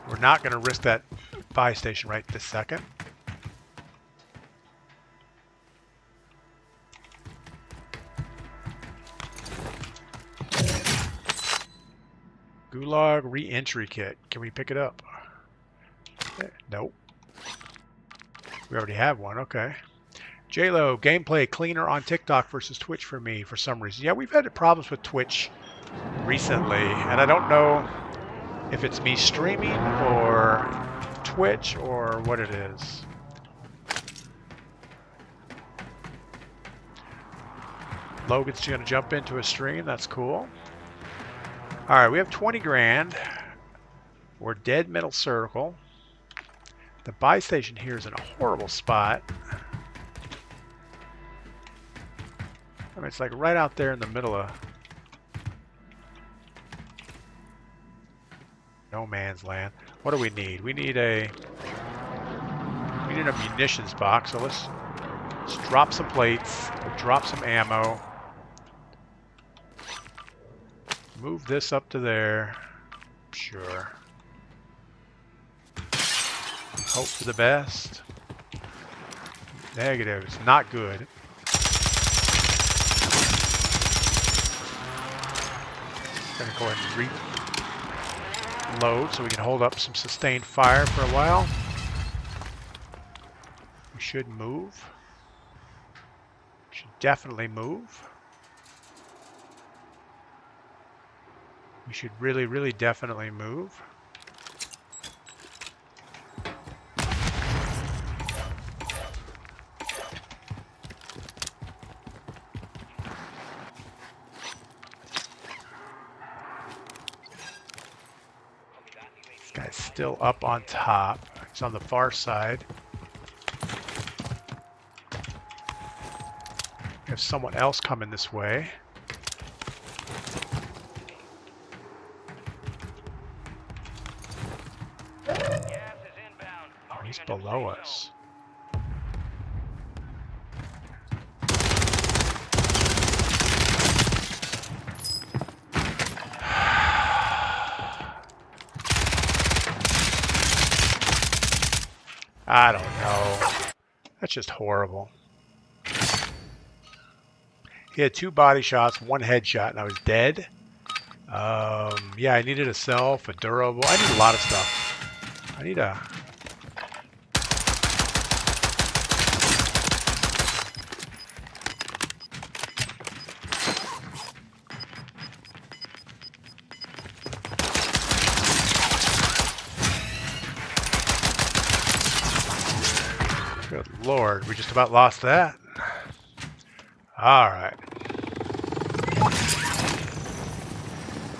We're not going to risk that buy station right this second. Gulag re-entry kit. Can we pick it up? Nope. We already have one. Okay. JLo, gameplay cleaner on TikTok versus Twitch for me for some reason. Yeah, we've had problems with Twitch recently, and I don't know if it's me streaming or Twitch or what it is. Logan's going to jump into a stream. That's cool. All right, we have 20 grand. We're dead middle circle. The buy station here is in a horrible spot. I mean, it's like right out there in the middle of no man's land. What do we need? We need a munitions box. So let's drop some plates. We'll drop some ammo. Move this up to there. Sure. Hope for the best. Negatives. Not good. Gonna go ahead and reload so we can hold up some sustained fire for a while. We should move. Should definitely move. We should really, really definitely move. This guy's still up on top. He's on the far side. We have someone else coming this way. Oh, he's below us. I don't know. That's just horrible. He had 2 body shots, 1 headshot, and I was dead. Yeah, I needed a self, a durable. I need a lot of stuff. I need a... Good Lord, we just about lost that. All right.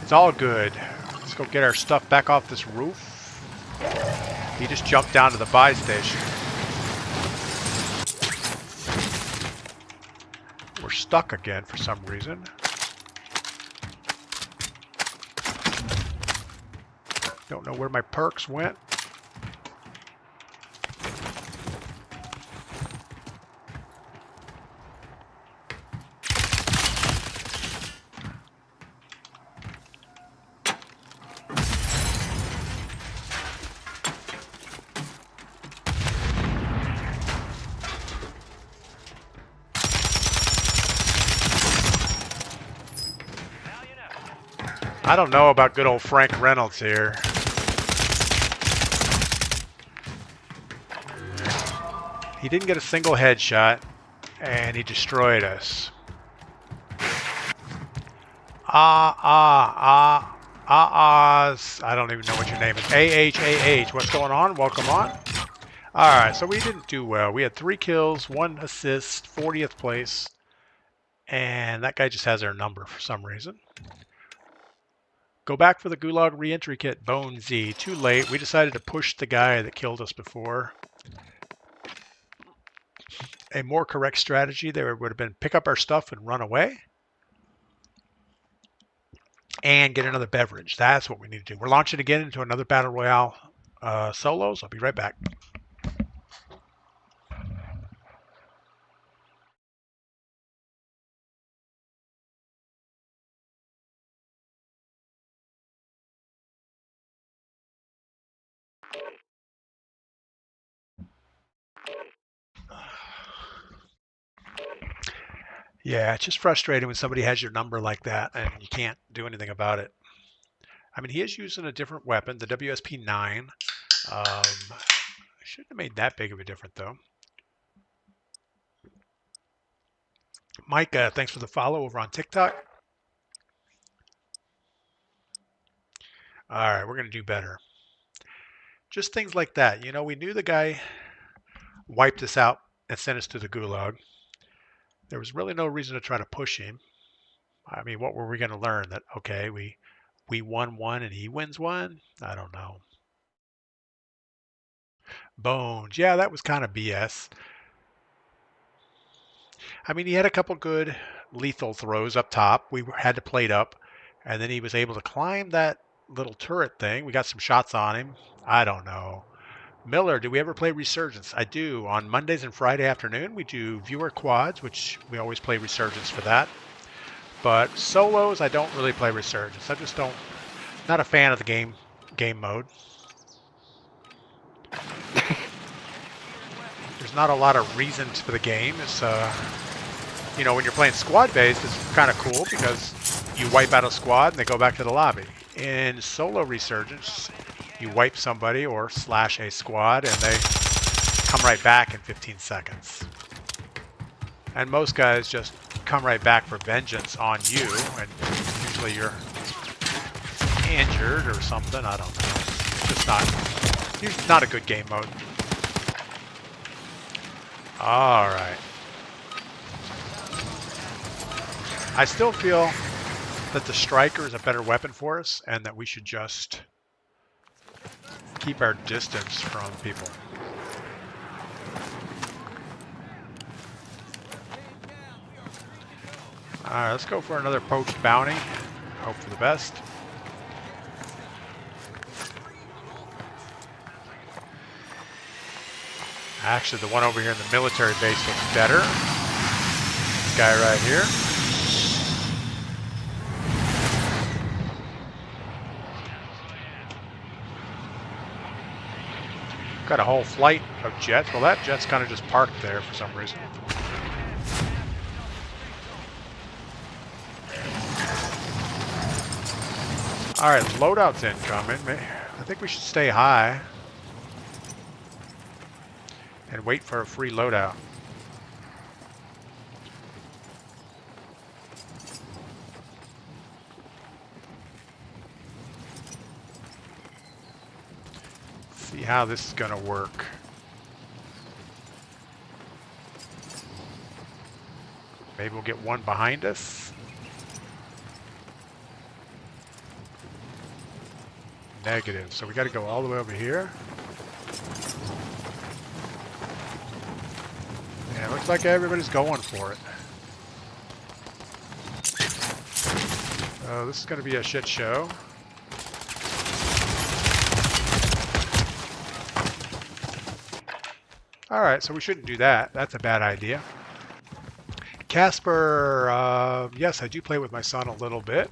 It's all good. Let's go get our stuff back off this roof. He just jumped down to the buy station. We're stuck again for some reason. Don't know where my perks went. I don't know about good old Frank Reynolds here. He didn't get a single headshot, and he destroyed us. I don't even know what your name is. AHAH. What's going on? Welcome on. Alright, so we didn't do well. We had 3 kills, 1 assist, 40th place. And that guy just has our number for some reason. Go back for the Gulag re-entry kit, Bone Z. Too late. We decided to push the guy that killed us before. A more correct strategy there would have been pick up our stuff and run away. And get another beverage. That's what we need to do. We're launching again into another Battle Royale solos. I'll be right back. Yeah, it's just frustrating when somebody has your number like that and you can't do anything about it. I mean, he is using a different weapon, the WSP-9. Shouldn't have made that big of a difference, though. Mike, thanks for the follow over on TikTok. All right, we're going to do better. Just things like that. You know, we knew the guy wiped us out and sent us to the Gulag. There was really no reason to try to push him. I mean, what were we going to learn? That, okay, we won one and he wins one? I don't know. Bones. Yeah, that was kind of BS. I mean, he had a couple good lethal throws up top. We had to plate up. And then he was able to climb that little turret thing. We got some shots on him. I don't know. Miller, do we ever play Resurgence? I do. On Mondays and Friday afternoon, we do viewer quads, which we always play Resurgence for that. But solos, I don't really play Resurgence. I just don't, not a fan of the game mode. There's not a lot of reasons for the game. It's, you know, when you're playing squad-based, it's kind of cool because you wipe out a squad and they go back to the lobby. In solo Resurgence, you wipe somebody or slash a squad and they come right back in 15 seconds. And most guys just come right back for vengeance on you, and usually you're injured or something. I don't know. It's just not a good game mode. All right. I still feel that the striker is a better weapon for us and that we should just keep our distance from people. All right, let's go for another poached bounty. Hope for the best. Actually, the one over here in the military base looks better. This guy right here. Got a whole flight of jets. Well, that jet's kind of just parked there for some reason. All right, loadout's incoming. I think we should stay high and wait for a free loadout. See how this is going to work. Maybe we'll get one behind us. Negative. So we got to go all the way over here. Yeah, it looks like everybody's going for it. Oh, this is going to be a shit show. All right, so we shouldn't do that. That's a bad idea. Casper, yes, I do play with my son a little bit.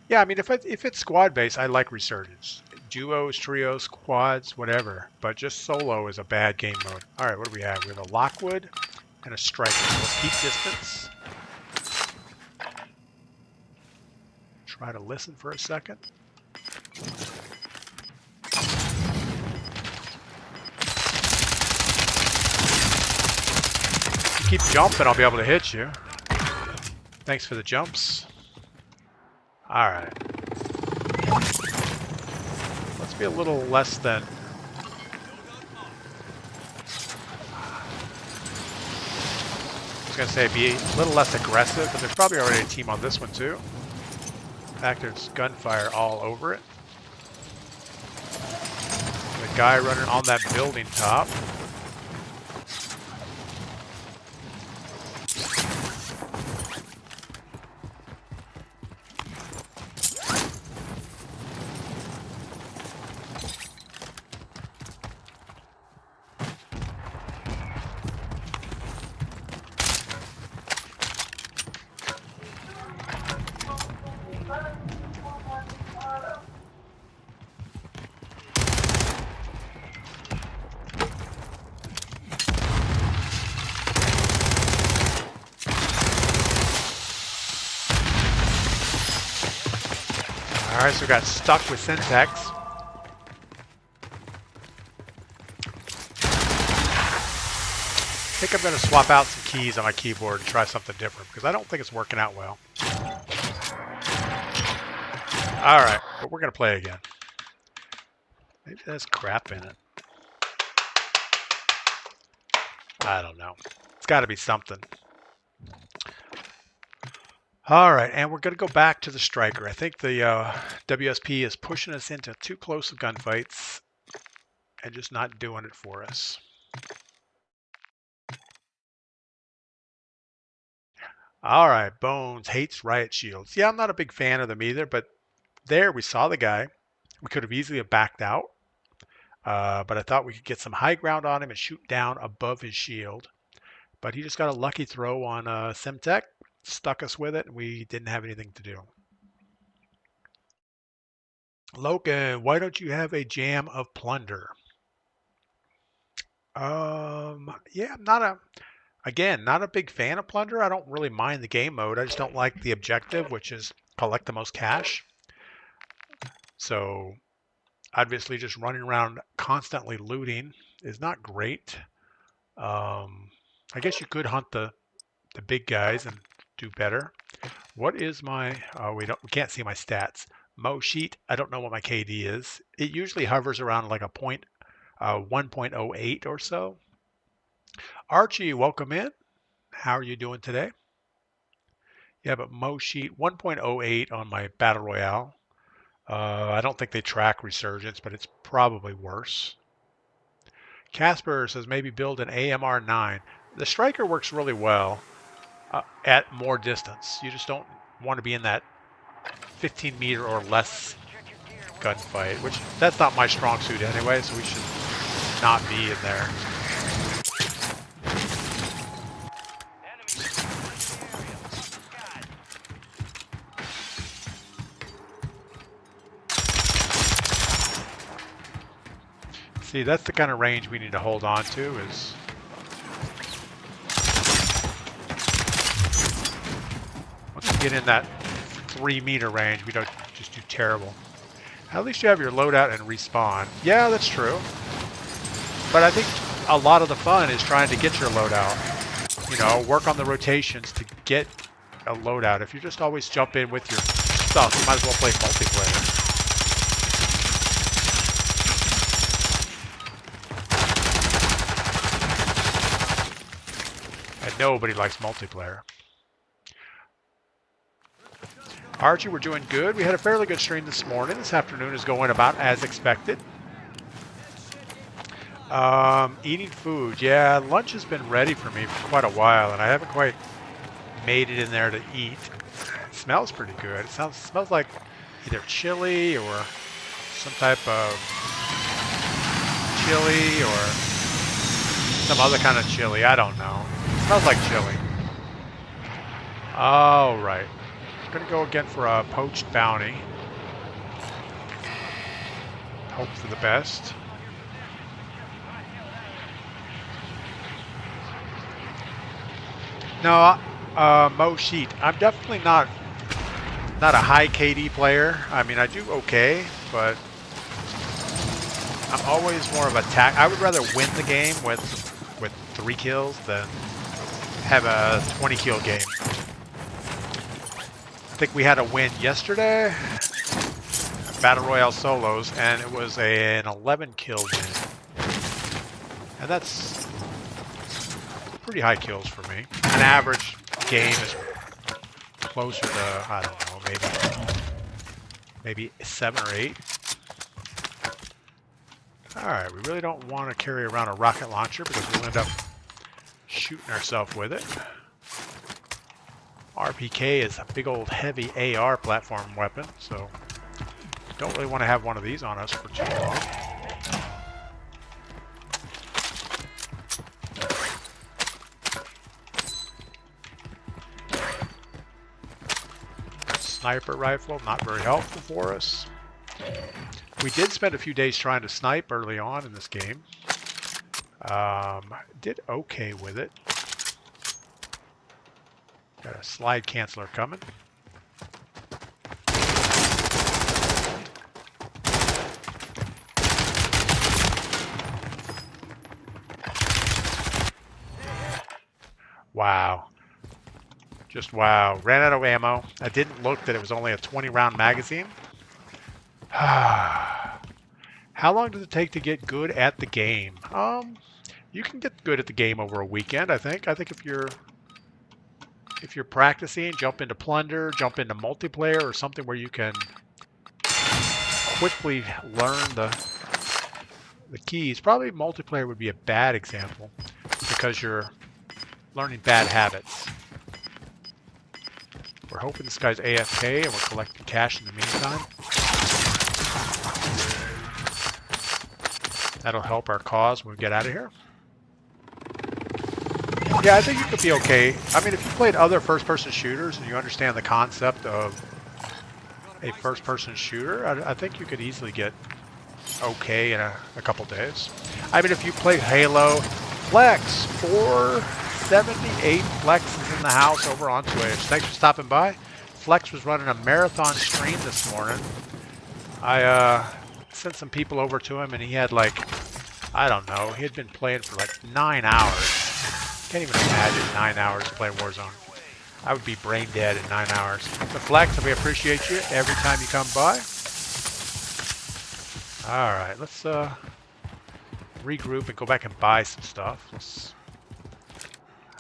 Yeah, I mean, if it's squad-based, I like Resurgence. Duos, trios, quads, whatever. But just solo is a bad game mode. All right, what do we have? We have a Lockwood and a Striker. So let's keep distance. Try to listen for a second. If you keep jumping, I'll be able to hit you. Thanks for the jumps. All right. Let's be a little less than. was going to say be a little less aggressive, but there's probably already a team on this one too. In fact, there's gunfire all over it. The guy running on that building top. Alright, so we got stuck with syntax. I think I'm going to swap out some keys on my keyboard and try something different because I don't think it's working out well. Alright, but we're going to play again. Maybe there's crap in it. I don't know. It's got to be something. Alright, and we're going to go back to the striker. I think the WSP is pushing us into too close of gunfights and just not doing it for us. Alright, Bones hates riot shields. Yeah, I'm not a big fan of them either, but there we saw the guy. We could have easily backed out, but I thought we could get some high ground on him and shoot down above his shield. But he just got a lucky throw on Semtech. Stuck us with it, and we didn't have anything to do. Logan, why don't you have a jam of plunder? Yeah, I'm not a big fan of plunder. I don't really mind the game mode. I just don't like the objective, which is collect the most cash. So obviously just running around constantly looting is not great. I guess you could hunt the big guys and do better. What is my... Oh, we can't see my stats. Mo sheet, I don't know what my KD is. It usually hovers around like a 1.08 or so. Archie, welcome in. How are you doing today? Yeah, but Mo sheet 1.08 on my Battle Royale. I don't think they track resurgence, but it's probably worse. Casper says maybe build an AMR-9. The striker works really well at more distance. You just don't want to be in that 15 meter or less gunfight, which that's not my strong suit anyway, so we should not be in there. See, that's the kind of range we need to hold on to is once we get in that 3 meter range, we don't just do terrible. At least you have your loadout and respawn. Yeah, that's true. But I think a lot of the fun is trying to get your loadout. You know, work on the rotations to get a loadout. If you just always jump in with your stuff, you might as well play multiplayer. And nobody likes multiplayer. Archie, we're doing good. We had a fairly good stream this morning. This afternoon is going about as expected. Eating food. Yeah, lunch has been ready for me for quite a while, and I haven't quite made it in there to eat. It smells pretty good. It smells like either chili or some type of chili or some other kind of chili. I don't know. It smells like chili. All right. I'm going to go again for a poached bounty. Hope for the best. No, Mo Sheet. I'm definitely not a high KD player. I mean, I do okay, but I'm always more of a tack. I would rather win the game with 3 kills than have a 20 kill game. I think we had a win yesterday, Battle Royale solos, and it was an 11 kill win. And that's pretty high kills for me. an average game is closer to, I don't know, maybe 7 or 8. Alright, we really don't want to carry around a rocket launcher because we'll end up shooting ourselves with it. RPK is a big old heavy AR platform weapon, so don't really want to have one of these on us for too long. Sniper rifle, not very helpful for us. We did spend a few days trying to snipe early on in this game. Did okay with it. Got a slide canceller coming. Wow. Just wow. Ran out of ammo. I didn't look that it was only a 20-round magazine. How long does it take to get good at the game? You can get good at the game over a weekend, I think. I think if you're practicing, jump into Plunder, jump into multiplayer or something where you can quickly learn the keys. Probably multiplayer would be a bad example because you're learning bad habits. We're hoping this guy's AFK and we're collecting cash in the meantime. That'll help our cause when we get out of here. Yeah, I think you could be okay. I mean, if you played other first-person shooters and you understand the concept of a first-person shooter, I think you could easily get okay in a couple days. I mean, if you played Halo, Flex, 478 Flex is in the house over on Twitch. Thanks for stopping by. Flex was running a marathon stream this morning. I sent some people over to him and he had like, I don't know, he had been playing for like 9 hours. Can't even imagine 9 hours playing Warzone. I would be brain dead in 9 hours. But Flex, we appreciate you every time you come by. Alright, let's regroup and go back and buy some stuff.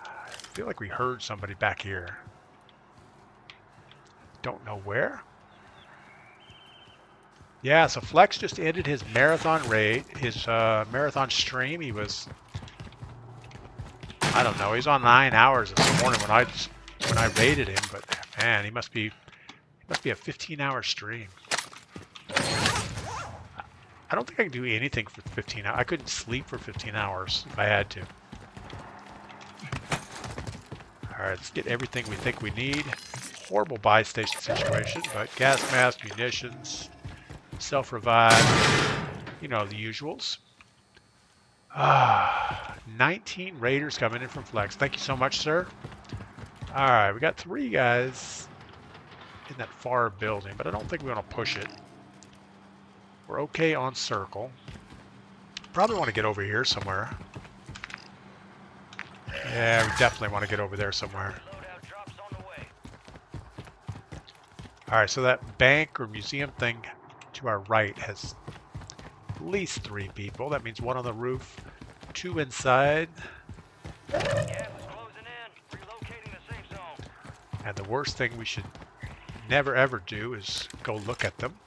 I feel like we heard somebody back here. Don't know where. Yeah, so Flex just ended his marathon raid, his marathon stream. He was, I don't know, he's on 9 hours this morning when I raided him, but man, he must be a 15-hour stream. I don't think I can do anything for 15 hours. I couldn't sleep for 15 hours if I had to. All right, let's get everything we think we need. Horrible buy station situation, but gas mask, munitions, self-revive, you know, the usuals. 19 raiders coming in from Flex. Thank you so much, sir. All right, we got 3 guys in that far building, but I don't think we want to push it. We're okay on circle. Probably want to get over here somewhere. Yeah, we definitely want to get over there somewhere. All right, so that bank or museum thing to our right has at least 3 people. That means 1 on the roof, 2 inside. Gas is closing in. Relocating the safe zone. And the worst thing we should never ever do is go look at them.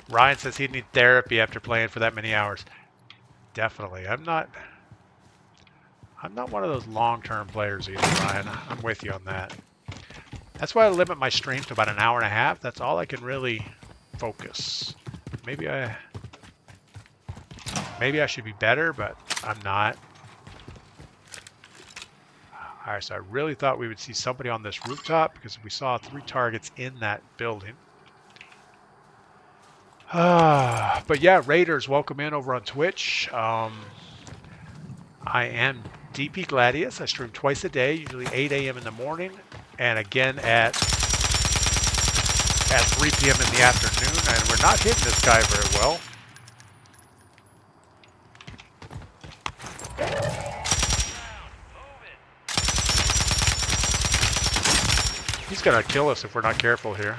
Ryan says he'd need therapy after playing for that many hours. Definitely. I'm not one of those long-term players either, Ryan. I'm with you on that. That's why I limit my stream to about an hour and a half. That's all I can really focus. Maybe I should be better, but I'm not. All right, so I really thought we would see somebody on this rooftop because we saw 3 targets in that building. But yeah, Raiders, welcome in over on Twitch. I am DPGladius. I stream twice a day, usually 8 a.m. in the morning, and again at 3 p.m. in the afternoon. And we're not hitting this guy very well. He's gonna kill us if we're not careful here.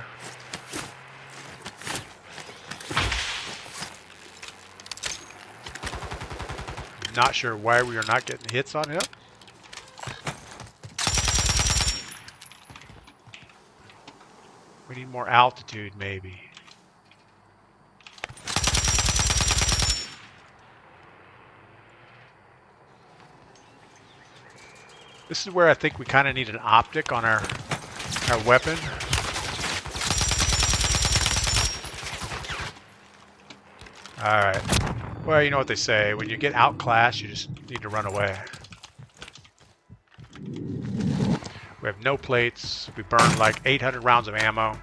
Not sure why we are not getting hits on him. more altitude, maybe. This is where I think we kind of need an optic on our weapon. Alright. Well, you know what they say. When you get outclassed, you just need to run away. We have no plates. We burned like 800 rounds of ammo.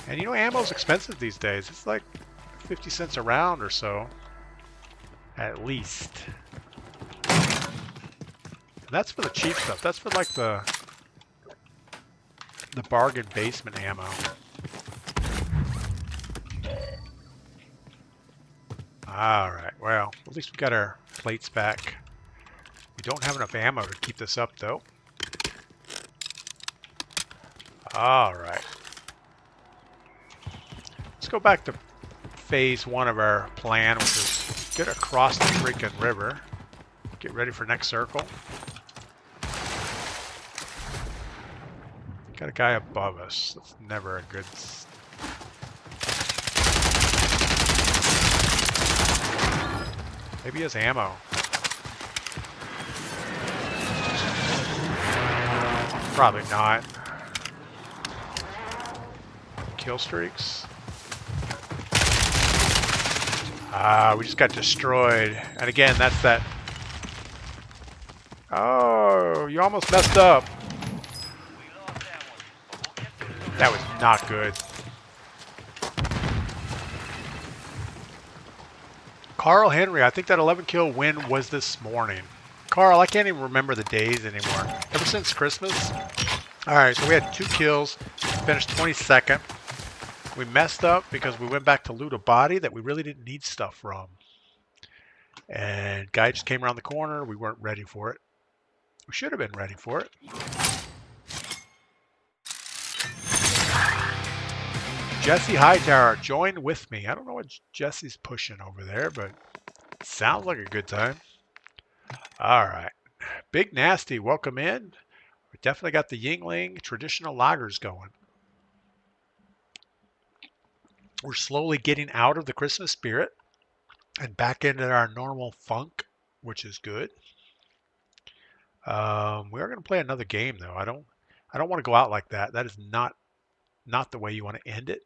And you know, ammo's expensive these days. It's like 50 cents a round or so. At least. And that's for the cheap stuff. That's for like the bargain basement ammo. Alright, well, at least we got our plates back. We don't have enough ammo to keep this up, though. Alright. Let's go back to phase 1 of our plan, which is get across the freaking river. Get ready for next circle. Got a guy above us. That's never a good... Maybe he has ammo. Probably not. Kill streaks. We just got destroyed. And again, that's that... Oh, you almost messed up. That was not good. Carl Henry, I think that 11 kill win was this morning. Carl, I can't even remember the days anymore. Ever since Christmas. Alright, so we had 2 kills. Finished 22nd. We messed up because we went back to loot a body that we really didn't need stuff from. And guy just came around the corner. We weren't ready for it. We should have been ready for it. Jesse Hightower, join with me. I don't know what Jesse's pushing over there, but it sounds like a good time. All right. Big Nasty, welcome in. We definitely got the Yingling traditional lagers going. We're slowly getting out of the Christmas spirit and back into our normal funk, which is good. We are going to play another game, though. I don't want to go out like that. That is not the way you want to end it.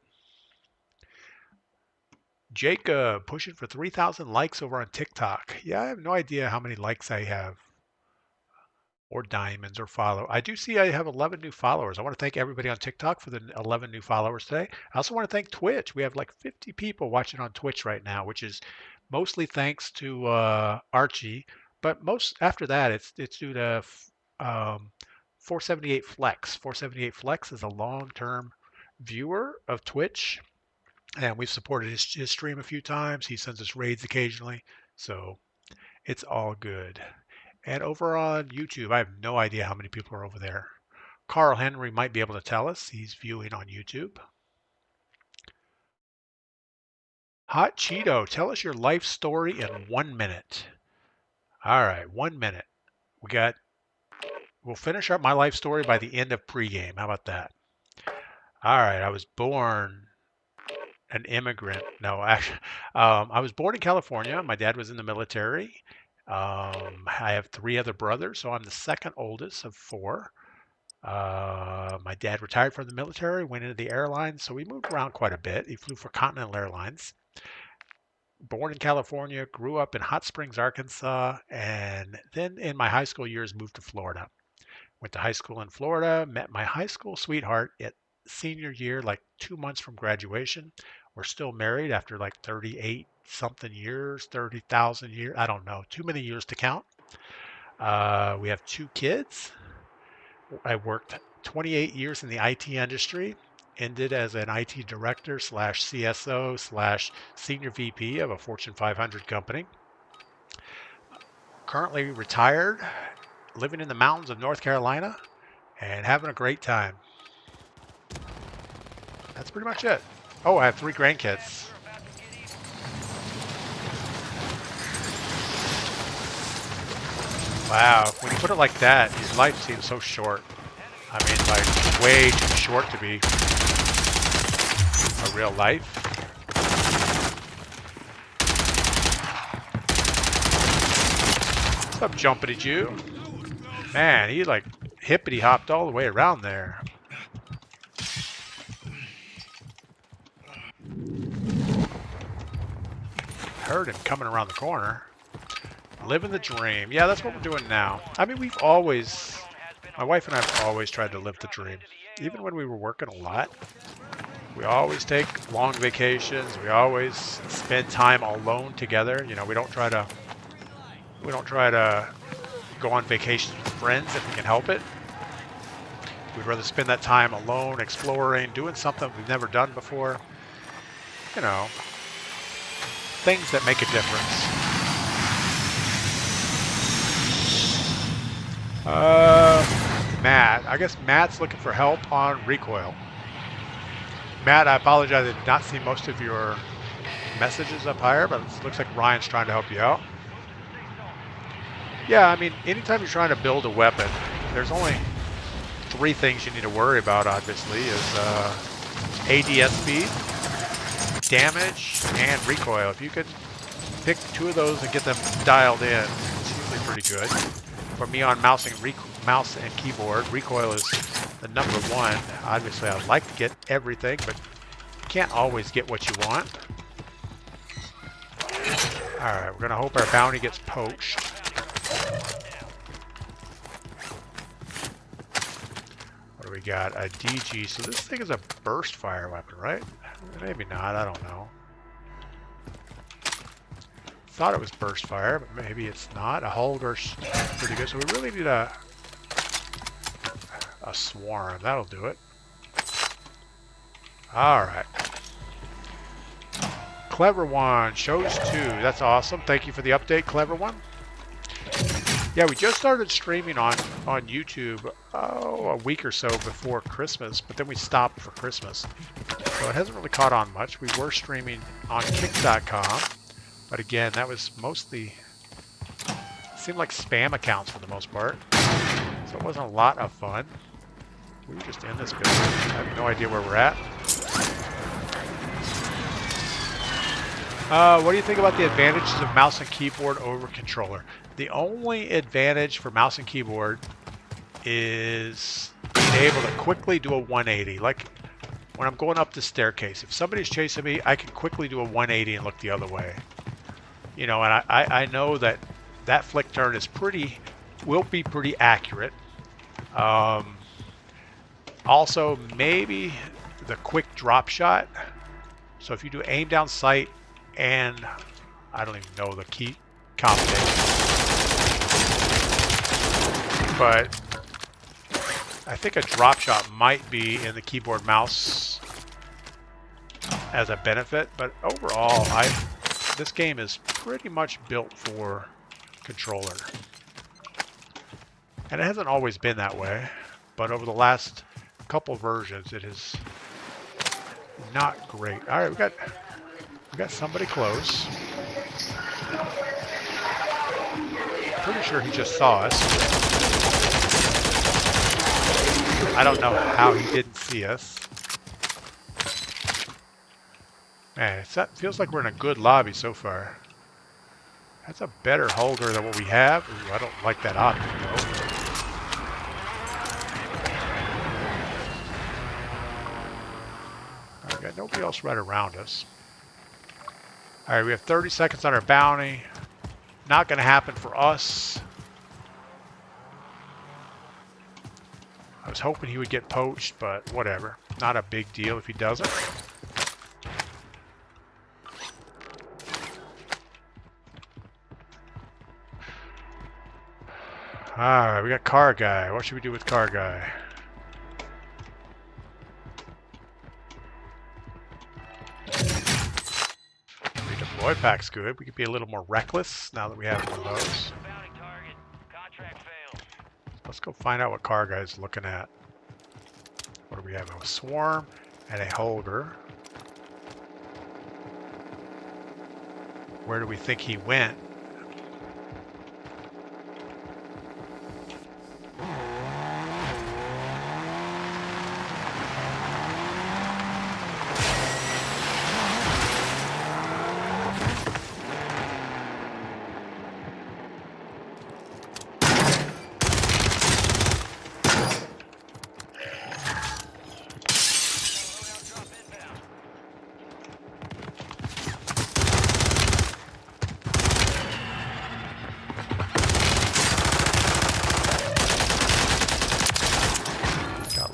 Jake pushing for 3,000 likes over on TikTok. Yeah, I have no idea how many likes I have. Or diamonds or follow. I do see I have 11 new followers. I want to thank everybody on TikTok for the 11 new followers today. I also want to thank Twitch. We have like 50 people watching on Twitch right now, which is mostly thanks to Archie. But most after that, it's due to 478 Flex. 478 Flex is a long-term viewer of Twitch. And we've supported his stream a few times. He sends us raids occasionally. So it's all good. And over on YouTube, I have no idea how many people are over there. Carl Henry might be able to tell us. He's viewing on YouTube. Hot Cheeto, tell us your life story in 1 minute. All right, 1 minute. We'll finish up my life story by the end of pregame. How about that? All right, I was born an immigrant. No, actually, I was born in California. My dad was in the military. I have 3 other brothers, so I'm the second oldest of 4. My dad retired from the military, went into the airlines, so we moved around quite a bit. He flew for Continental Airlines. Born in California, grew up in Hot Springs, Arkansas, and then in my high school years moved to Florida. Went to high school in Florida, met my high school sweetheart at senior year, like 2 months from graduation. We're still married after like 38 something years, 30,000 years. I don't know. Too many years to count. We have 2 kids. I worked 28 years in the IT industry. Ended as an IT director / CSO / senior VP of a Fortune 500 company. Currently retired, living in the mountains of North Carolina and having a great time. That's pretty much it. Oh, I have 3 grandkids. Wow, when you put it like that, your life seems so short. I mean, like, way too short to be a real life. What's up, Jumpity Jew? Man, he like hippity hopped all the way around there. Heard him coming around the corner. Living the dream. Yeah, that's what we're doing now. I mean, we've always, my wife and I have always tried to live the dream. Even when we were working a lot, we always take long vacations. We always spend time alone together. You know, we don't try to go on vacations with friends if we can help it. We'd rather spend that time alone, exploring, doing something we've never done before. You know, things that make a difference. Matt. I guess Matt's looking for help on recoil. Matt, I apologize. I did not see most of your messages up higher, but it looks like Ryan's trying to help you out. Yeah, I mean, anytime you're trying to build a weapon, there's only 3 things you need to worry about, obviously, is ADS speed, damage, and recoil. If you could pick 2 of those and get them dialed in, it's usually pretty good. For me on mouse and keyboard, recoil is the number 1. Obviously, I'd like to get everything, but you can't always get what you want. Alright, we're going to hope our bounty gets poached. What do we got? A DG. So this thing is a burst fire weapon, right? Maybe not. I don't know. Thought it was burst fire, but maybe it's not. A Holger's pretty good. So we really need a swarm. That'll do it. Alright. Clever One shows 2. That's awesome. Thank you for the update, Clever One. Yeah, we just started streaming on YouTube a week or so before Christmas, but then we stopped for Christmas. So it hasn't really caught on much. We were streaming on Kick.com, but again, that was mostly, seemed like spam accounts for the most part. So it wasn't a lot of fun. We were just in this building. I have no idea where we're at. What do you think about the advantages of mouse and keyboard over controller? The only advantage for mouse and keyboard is being able to quickly do a 180. Like when I'm going up the staircase, if somebody's chasing me, I can quickly do a 180 and look the other way. You know, and I know that that flick turn is will be pretty accurate. Also, maybe the quick drop shot. So if you do aim down sight and I don't even know the key combination, but I think a drop shot might be in the keyboard mouse as a benefit. But overall, this game is pretty much built for controller, and it hasn't always been that way. But over the last couple versions, it is not great. All right, we got somebody close. Pretty sure he just saw us. I don't know how he didn't see us. Man, it feels like we're in a good lobby so far. That's a better holder than what we have. Ooh, I don't like that optic though. We got nobody else right around us. Alright, we have 30 seconds on our bounty. Not going to happen for us. I was hoping he would get poached, but whatever. Not a big deal if he doesn't. Alright, we got Car Guy. What should we do with Car Guy? Redeploy pack's good. We could be a little more reckless now that we have one of those. Let's go find out what Car Guy's looking at. What do we have? A Swarm and a Holger. Where do we think he went?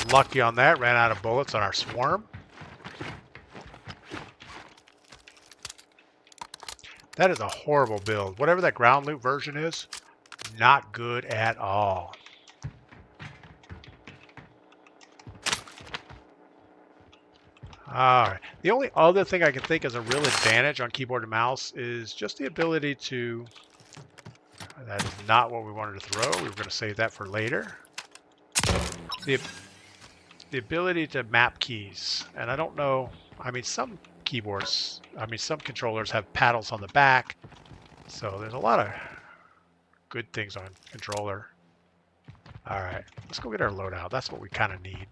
Unlucky on that. Ran out of bullets on our swarm. That is a horrible build. Whatever that ground loot version is, not good at all. Alright. The only other thing I can think is a real advantage on keyboard and mouse is just the ability to... That is not what we wanted to throw. We were going to save that for later. The ability to map keys. And I don't know... I mean, some keyboards... I mean, some controllers have paddles on the back. So there's a lot of good things on controller. Alright. Let's go get our loadout. That's what we kind of need.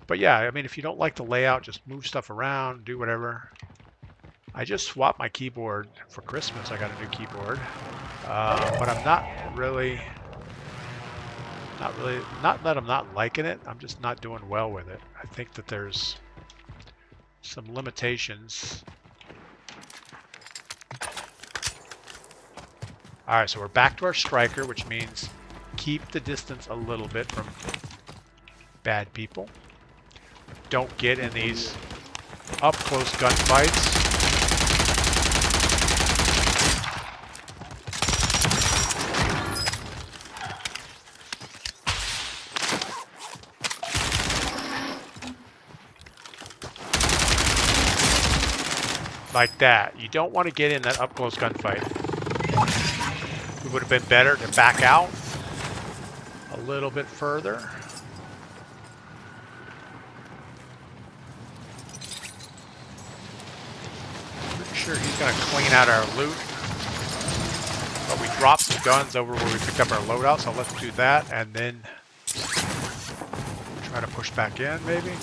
But yeah, I mean, if you don't like the layout, just move stuff around, do whatever. I just swapped my keyboard for Christmas. I got a new keyboard. But I'm not that I'm not liking it. I'm just not doing well with it. I think that there's some limitations. All right, so we're back to our striker, which means keep the distance a little bit from bad people. Don't get in these up-close gunfights. Like that. You don't want to get in that up-close gunfight. It would have been better to back out a little bit further. Sure, he's going to clean out our loot. But we dropped some guns over where we picked up our loadout, so let's do that and then try to push back in, maybe.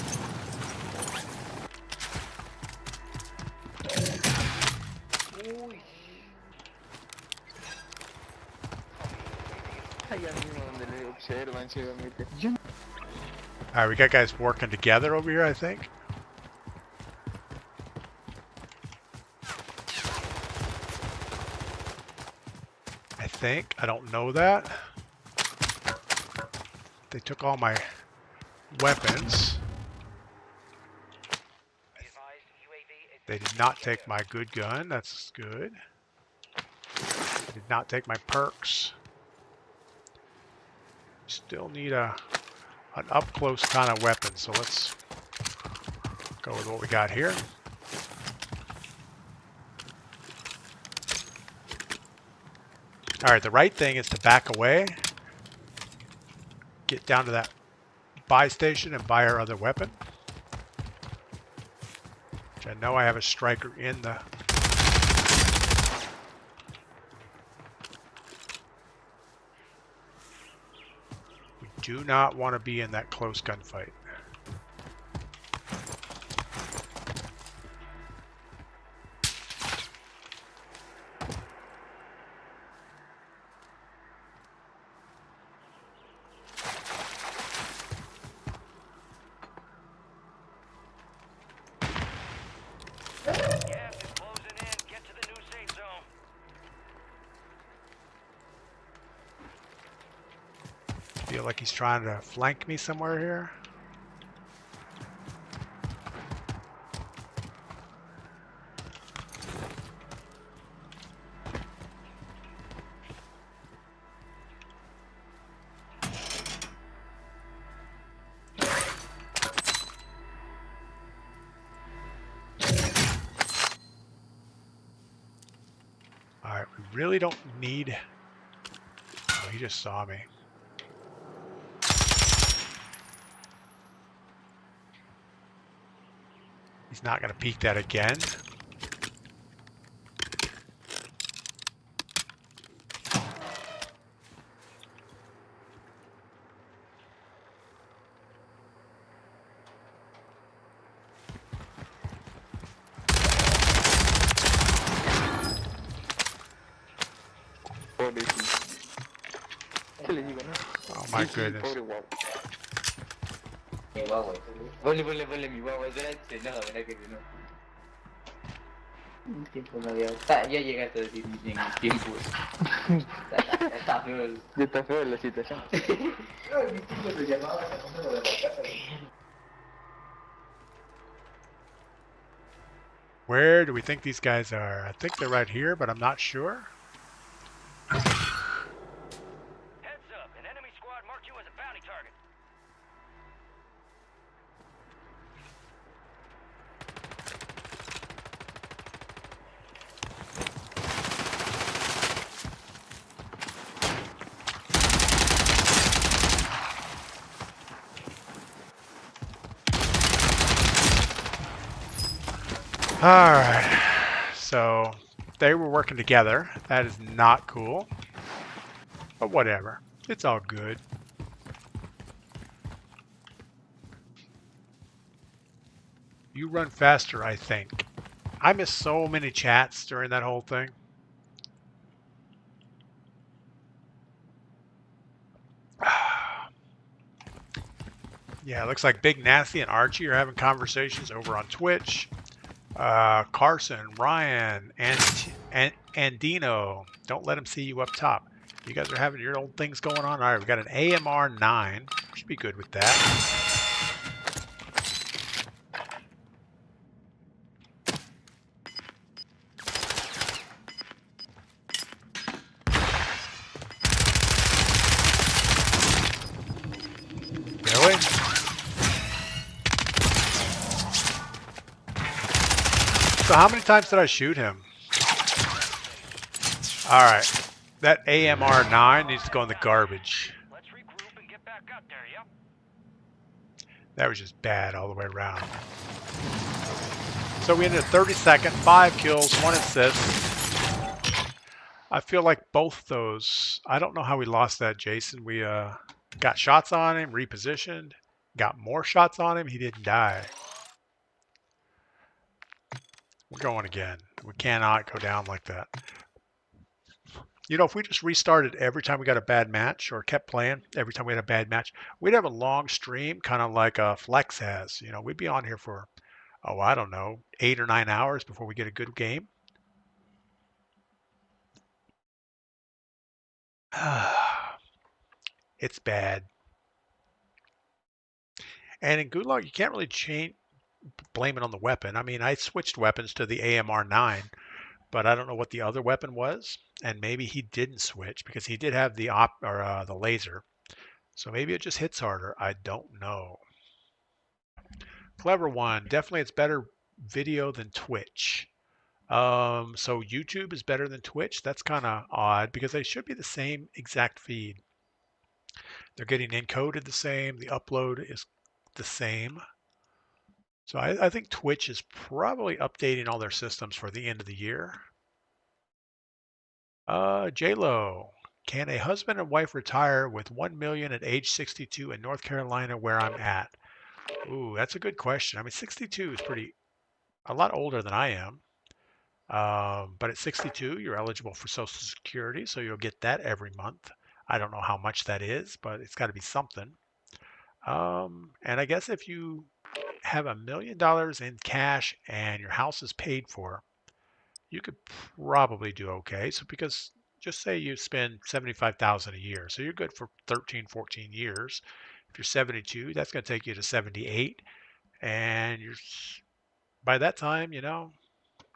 Alright, we got guys working together over here, I think. I don't know that. They took all my weapons. They did not take my good gun. That's good. They did not take my perks. Still need an up-close kind of weapon. So let's go with what we got here. All right, the right thing is to back away, get down to that buy station and buy our other weapon. Which I know I have a striker in the... We do not want to be in that close gunfight. Feel like he's trying to flank me somewhere here. All right, we really don't need... Oh, he just saw me. He's not going to peek that again. Oh my goodness. Boleh mi bawa jalan senang lah benda kerja no. Mungkin pun dia tak dia kata di tempo. Tak Está feo. Ya está feo la situación. Where do we think these guys are? I think they're right here, but I'm not sure. Heads up, an enemy squad marked you as a bounty target. Alright, so they were working together. That is not cool. But whatever. It's all good. You run faster, I think. I missed so many chats during that whole thing. Yeah, it looks like Big Nasty and Archie are having conversations over on Twitch. Carson, Ryan, and Andino. Don't let him see you up top. You guys are having your old things going on. All right, we got an AMR 9. Should be good with that. Really? So how many times did I shoot him? All right. That AMR 9 needs to go in the garbage. Let's regroup and get back out there, yep. That was just bad all the way around. So we ended 32nd, 5 kills, 1 assist. I feel like both those, I don't know how we lost that, Jason. We got shots on him, repositioned, got more shots on him, he didn't die. We're going again. We cannot go down like that. You know, if we just restarted every time we got a bad match or kept playing every time we had a bad match, we'd have a long stream, kind of like Flex has. You know, we'd be on here for, oh, I don't know, 8 or 9 hours before we get a good game. It's bad. And in Gulag, you can't really blame it on the weapon. I mean, I switched weapons to the AMR 9, but I don't know what the other weapon was. And maybe he didn't switch because he did have the the laser. So maybe it just hits harder. I don't know. Clever one. Definitely it's better video than Twitch. So YouTube is better than Twitch. That's kind of odd because they should be the same exact feed. They're getting encoded the same. The upload is the same. So I think Twitch is probably updating all their systems for the end of the year. J-Lo, can a husband and wife retire with $1 million at age 62 in North Carolina where I'm at? Ooh, that's a good question. I mean, 62 is a lot older than I am. But at 62, you're eligible for Social Security, so you'll get that every month. I don't know how much that is, but it's got to be something. And I guess if you have $1 million in cash and your house is paid for, you could probably do okay. So because just say you spend $75,000 a year, so you're good for 13, 14 years. If you're 72, that's going to take you to 78, and by that time, you know,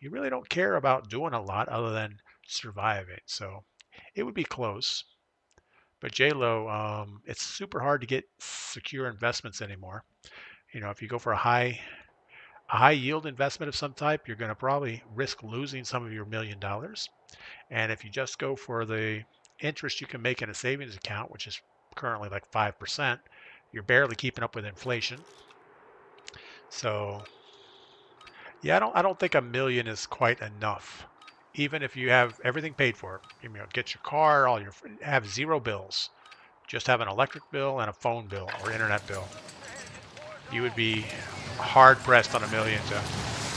you really don't care about doing a lot other than surviving. So it would be close. But J-Lo, it's super hard to get secure investments anymore. You know, if you go for a high yield investment of some type, you're going to probably risk losing some of your $1 million. And if you just go for the interest you can make in a savings account, which is currently like 5%, you're barely keeping up with inflation. So yeah, I don't think $1 million is quite enough. Even if you have everything paid for, you know, get your car, have 0 bills, just have an electric bill and a phone bill or internet bill. You would be hard pressed on $1 million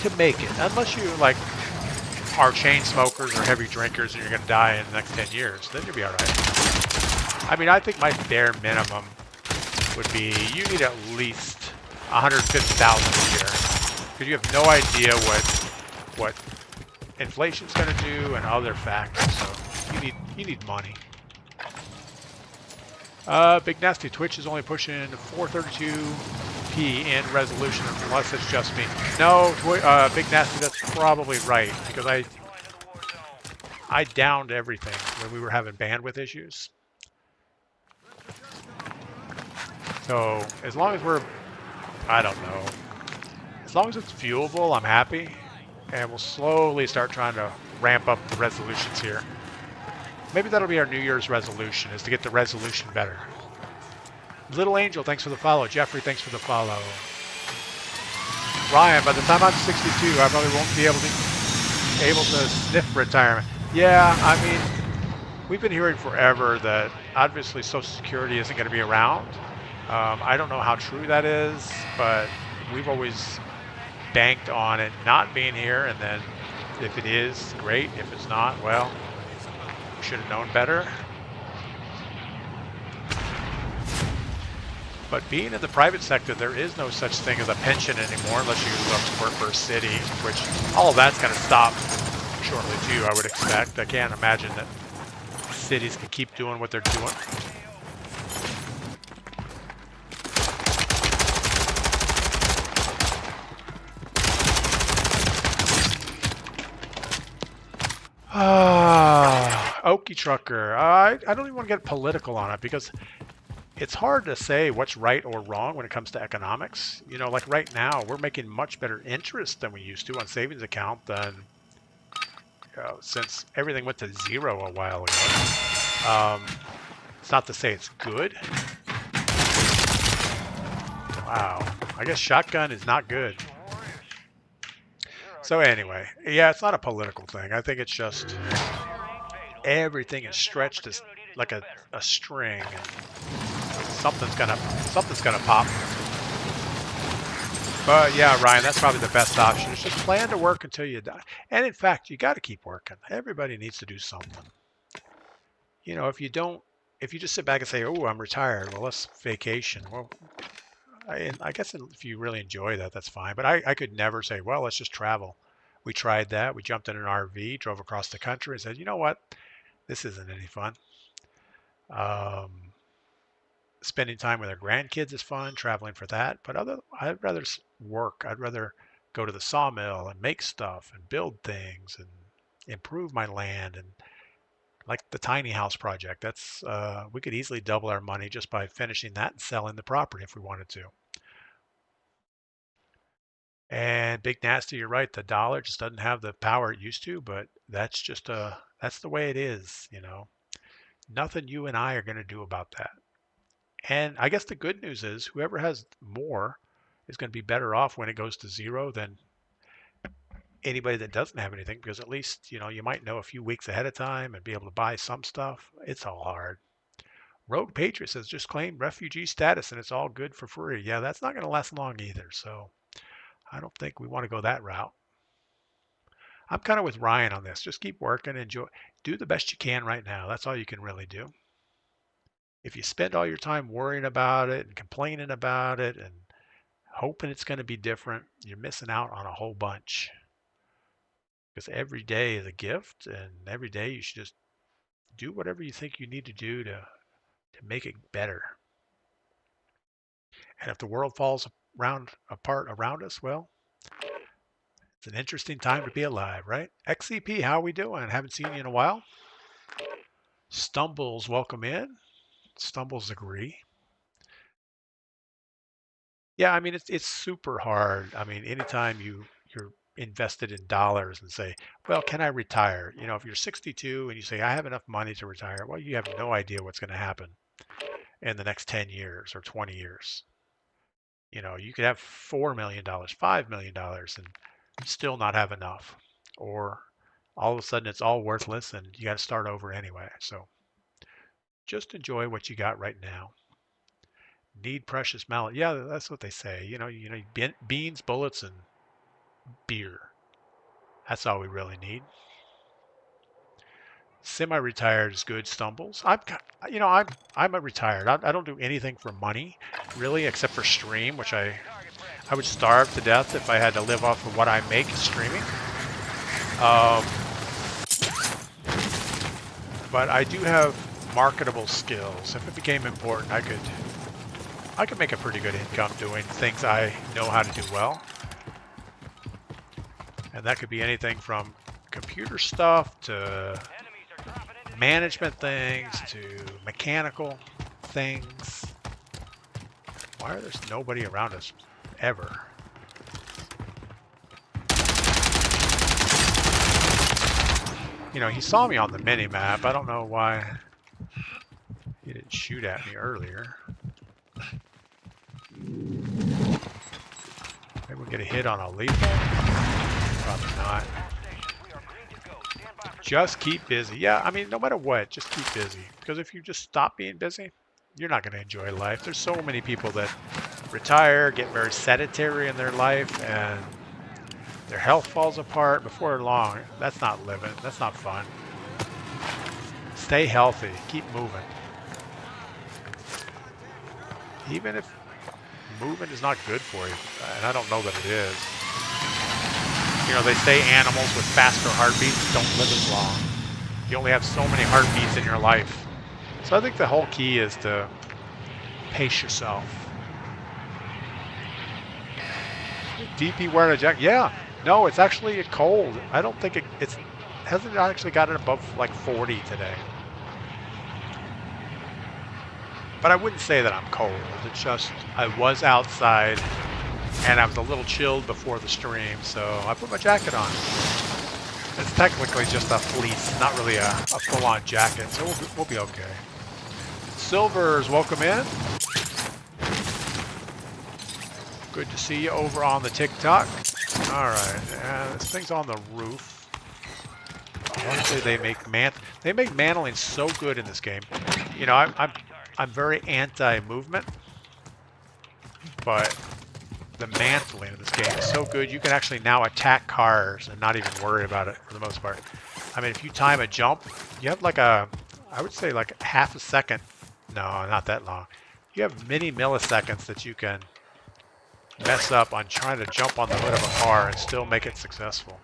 to make it, unless you like are chain smokers or heavy drinkers and you're going to die in the next 10 years. Then you'll be all right. I mean, I think my bare minimum would be you need at least $150,000 a year because you have no idea what inflation's going to do and other factors. So you need money. Big Nasty, Twitch is only pushing 432p in resolution, unless it's just me. No, Big Nasty, that's probably right, because I downed everything when we were having bandwidth issues. So as long as we're, I don't know, as long as it's viewable, I'm happy. And we'll slowly start trying to ramp up the resolutions here. Maybe that'll be our New Year's resolution, is to get the resolution better. Little Angel, thanks for the follow. Jeffrey, thanks for the follow. Ryan, by the time I'm 62, I probably won't be able to sniff retirement. Yeah, I mean, we've been hearing forever that obviously Social Security isn't going to be around. I don't know how true that is, but we've always banked on it not being here, and then if it is, great. If it's not, well, we should have known better. But being in the private sector, there is no such thing as a pension anymore unless you work for a city, which all of that's going to stop shortly too, I would expect. I can't imagine that cities can keep doing what they're doing. Okie Trucker. I don't even want to get political on it because it's hard to say what's right or wrong when it comes to economics. You know, like right now, we're making much better interest than we used to on savings account than since everything went to zero a while ago. It's not to say it's good. Wow. I guess shotgun is not good. So anyway, yeah, it's not a political thing. I think it's just everything is stretched as like a string, and something's gonna pop. But yeah, Ryan, that's probably the best option. It's just plan to work until you die. And in fact, you got to keep working. Everybody needs to do something. You know, if you just sit back and say, "Oh, I'm retired," well, let's vacation. Well, I guess if you really enjoy that, that's fine. But I could never say, well, let's just travel. We tried that. We jumped in an RV, drove across the country, and said, you know what? This isn't any fun. Spending time with our grandkids is fun, traveling for that. But I'd rather work. I'd rather go to the sawmill and make stuff and build things and improve my land. And like the tiny house project, that's we could easily double our money just by finishing that and selling the property if we wanted to. And Big Nasty, you're right. The dollar just doesn't have the power it used to, but that's just that's the way it is, you know. Nothing you and I are going to do about that. And I guess the good news is whoever has more is going to be better off when it goes to zero than anybody that doesn't have anything, because at least, you know, you might know a few weeks ahead of time and be able to buy some stuff. It's all hard. Rogue Patriot says just claim refugee status and it's all good for free. Yeah, that's not going to last long either. So I don't think we want to go that route. I'm kind of with Ryan on this. Just keep working, enjoy, do the best you can right now. That's all you can really do. If you spend all your time worrying about it and complaining about it and hoping it's going to be different, you're missing out on a whole bunch. Because every day is a gift, and every day you should just do whatever you think you need to do to make it better. And if the world falls apart around us, well, it's an interesting time to be alive, right? XCP, how are we doing? Haven't seen you in a while. Stumbles, welcome in. Stumbles agree. Yeah, I mean, it's super hard. I mean, anytime you're invested in dollars and say, well, can I retire? You know, if you're 62 and you say, I have enough money to retire, well, you have no idea what's going to happen in the next 10 years or 20 years. You know, you could have $4 million, $5 million and still not have enough. Or all of a sudden it's all worthless and you got to start over anyway. So just enjoy what you got right now. Need precious mallet. Yeah, that's what they say. You know, beans, bullets, and beer. That's all we really need. Semi-retired is good. Stumbles. I'm a retired. I don't do anything for money, really, except for stream, which I would starve to death if I had to live off of what I make streaming. But I do have marketable skills. If it became important, I could make a pretty good income doing things I know how to do well. And that could be anything from computer stuff to management things to mechanical things. Why are there nobody around us ever? You know, he saw me on the mini-map. I don't know why he didn't shoot at me earlier. Maybe we'll get a hit on a lethal. Probably not. Just keep busy. Yeah, I mean, no matter what, just keep busy. Because if you just stop being busy, you're not going to enjoy life. There's so many people that retire, get very sedentary in their life, and their health falls apart before long. That's not living. That's not fun. Stay healthy. Keep moving. Even if movement is not good for you, and I don't know that it is. You know, they say animals with faster heartbeats don't live as long. You only have so many heartbeats in your life. So I think the whole key is to pace yourself. DP wearing a jacket? Yeah. No, it's actually cold. I don't think it hasn't actually gotten above like 40 today. But I wouldn't say that I'm cold. It's just I was outside and I was a little chilled before the stream, so I put my jacket on. It's technically just a fleece, not really a full-on jacket, so we'll be okay. Silvers, welcome in. Good to see you over on the TikTok. All right, this thing's on the roof. I want to say they make mantling so good in this game. You know, I'm very anti-movement, but the mantling in this game is so good. You can actually now attack cars and not even worry about it for the most part. I mean, if you time a jump, you have like I would say like half a second. No, not that long. You have many milliseconds that you can mess up on trying to jump on the hood of a car and still make it successful.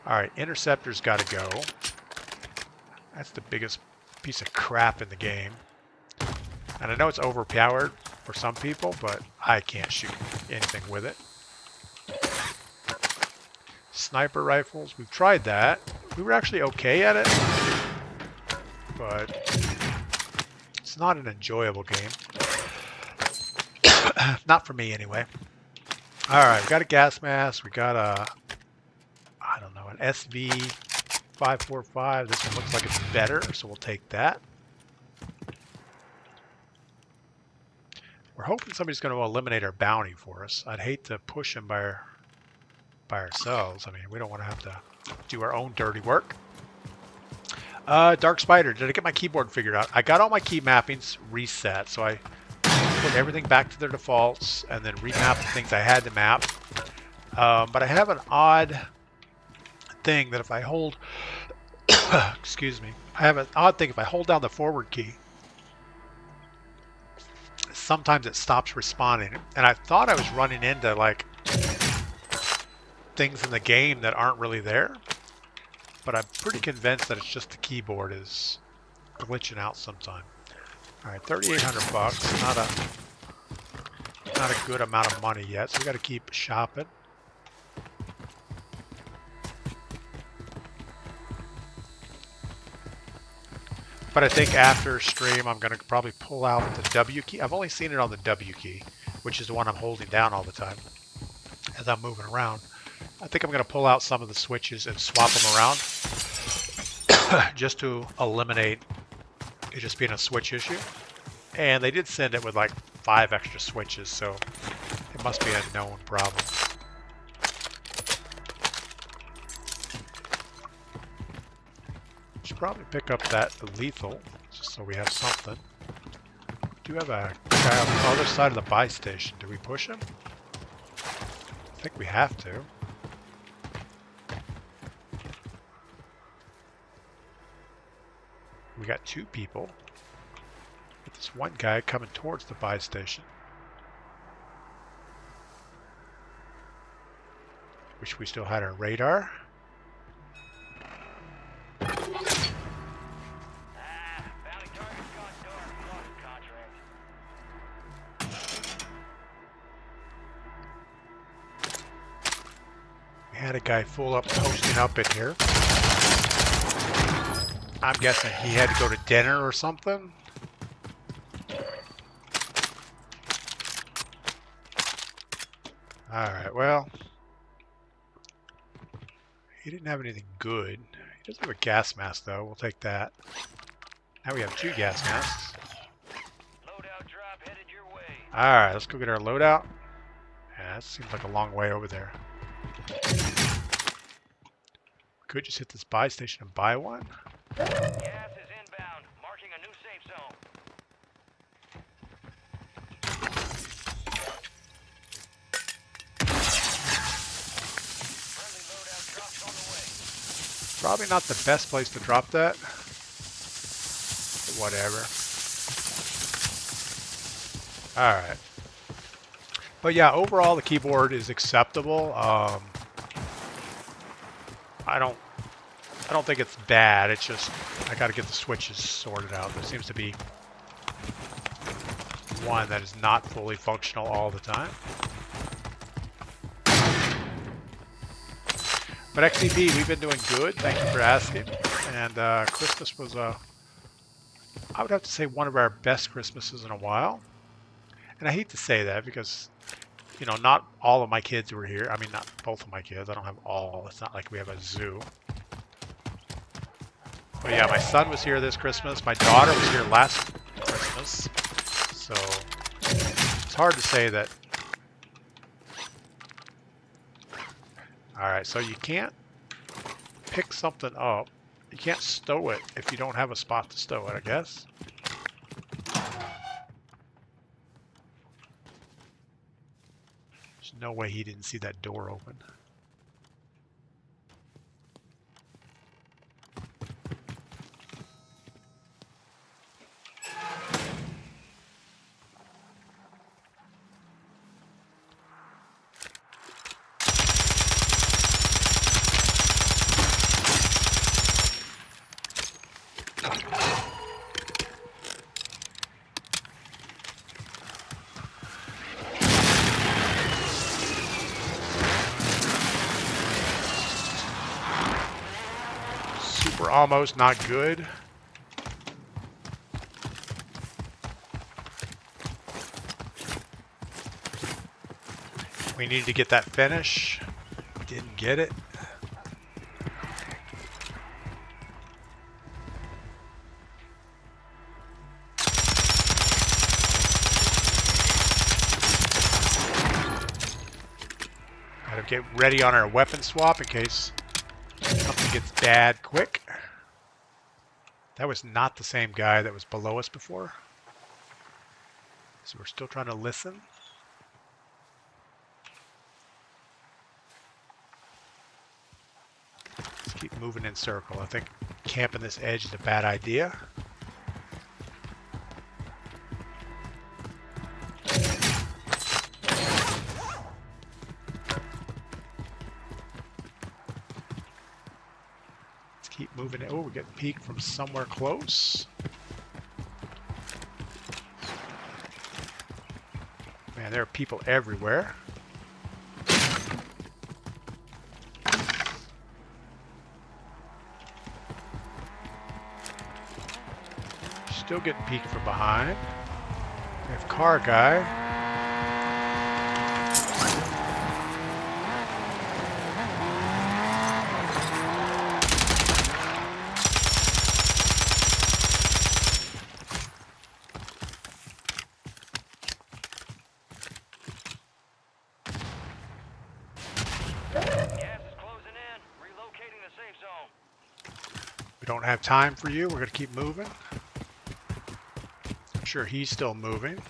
All right, interceptor's got to go. That's the biggest piece of crap in the game. And I know it's overpowered for some people, but I can't shoot anything with it. Sniper rifles, we've tried that. We were actually okay at it, but it's not an enjoyable game. Not for me anyway. All right, we got a gas mask. We got I don't know, an SV545. This one looks like it's better, so we'll take that. We're hoping somebody's going to eliminate our bounty for us. I'd hate to push them by ourselves. I mean, we don't want to have to do our own dirty work. Dark Spider, did I get my keyboard figured out? I got all my key mappings reset, so I put everything back to their defaults and then remap the things I had to map. But I have an odd thing that if I hold, excuse me, I have an odd thing if I hold down the forward key, sometimes it stops responding. And I thought I was running into like things in the game that aren't really there, but I'm pretty convinced that it's just the keyboard is glitching out sometime. All right, 3,800 bucks. Not a good amount of money yet, so we got to keep shopping. But I think after stream, I'm going to probably pull out the W key. I've only seen it on the W key, which is the one I'm holding down all the time as I'm moving around. I think I'm going to pull out some of the switches and swap them around just to eliminate it just being a switch issue. And they did send it with like 5 extra switches, so it must be a known problem. Should probably pick up that lethal, just so we have something. We do have a guy on the other side of the buy station. Do we push him? I think we have to. We got 2 people. With this one guy coming towards the buy station. Wish we still had our radar. Had a guy full up posting up in here. I'm guessing he had to go to dinner or something. Alright, well. He didn't have anything good. He doesn't have a gas mask though. We'll take that. Now we have 2 gas masks. Loadout drop headed your way. Alright, let's go get our loadout. Yeah, that seems like a long way over there. Could just hit this buy station and buy one. Gas is inbound, marking a new safe zone. Friendly loadout drops on the way. Probably not the best place to drop that. But whatever. Alright. But yeah, overall the keyboard is acceptable. I don't think it's bad. It's just I got to get the switches sorted out. There seems to be one that is not fully functional all the time. But XCP, we've been doing good. Thank you for asking. And Christmas was, I would have to say, one of our best Christmases in a while. And I hate to say that because, you know, not all of my kids were here. I mean, not both of my kids. I don't have all. It's not like we have a zoo. But yeah, my son was here this Christmas. My daughter was here last Christmas. So it's hard to say that. Alright, so you can't pick something up. You can't stow it if you don't have a spot to stow it, I guess. There's no way he didn't see that door open. Super almost not good. We needed to get that finish. Didn't get it. Gotta get ready on our weapon swap in case something gets bad quick. That was not the same guy that was below us before. So we're still trying to listen. Let's keep moving in circle. I think camping this edge is a bad idea. Keep moving it. Oh, we're getting peeked from somewhere close. Man, there are people everywhere. Still getting peeked from behind. We have car guy. Don't have time for you. We're going to keep moving. I'm sure he's still moving.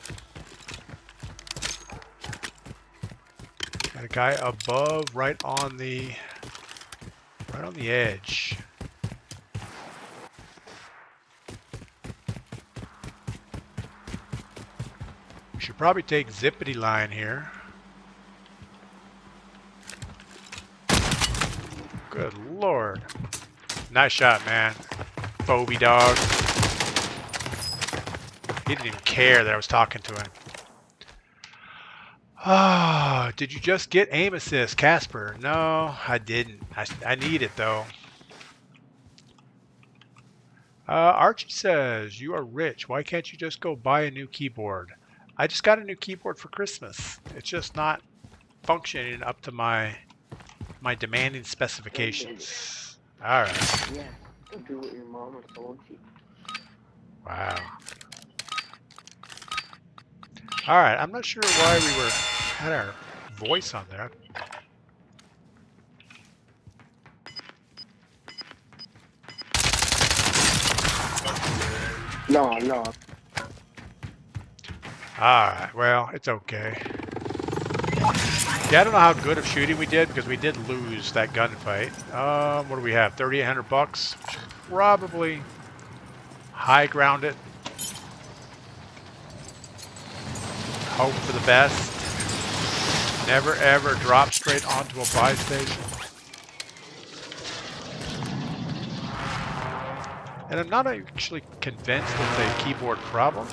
Got a guy above, right on the edge. We should probably take zippity line here. Good Lord. Nice shot, man. Phoebe dog. He didn't even care that I was talking to him. Ah, did you just get aim assist, Casper? No, I didn't. I need it though. Archie says, you are rich. Why can't you just go buy a new keyboard? I just got a new keyboard for Christmas. It's just not functioning up to my demanding specifications. All right. Yeah, go do what your mama told you. Wow. All right. I'm not sure why we had our voice on there. No. All right. Well, it's okay. Yeah, I don't know how good of shooting we did because we did lose that gunfight. What do we have? 3,800 bucks. Probably high ground it. Hope for the best. Never ever drop straight onto a buy station. And I'm not actually convinced it's a keyboard problem.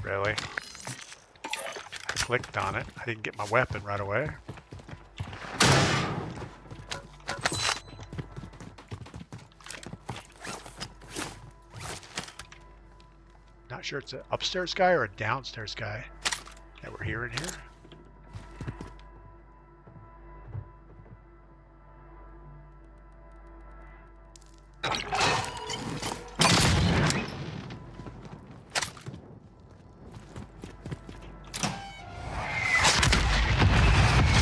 Really? I clicked on it. I didn't get my weapon right away. Not sure it's an upstairs guy or a downstairs guy that we're hearing here.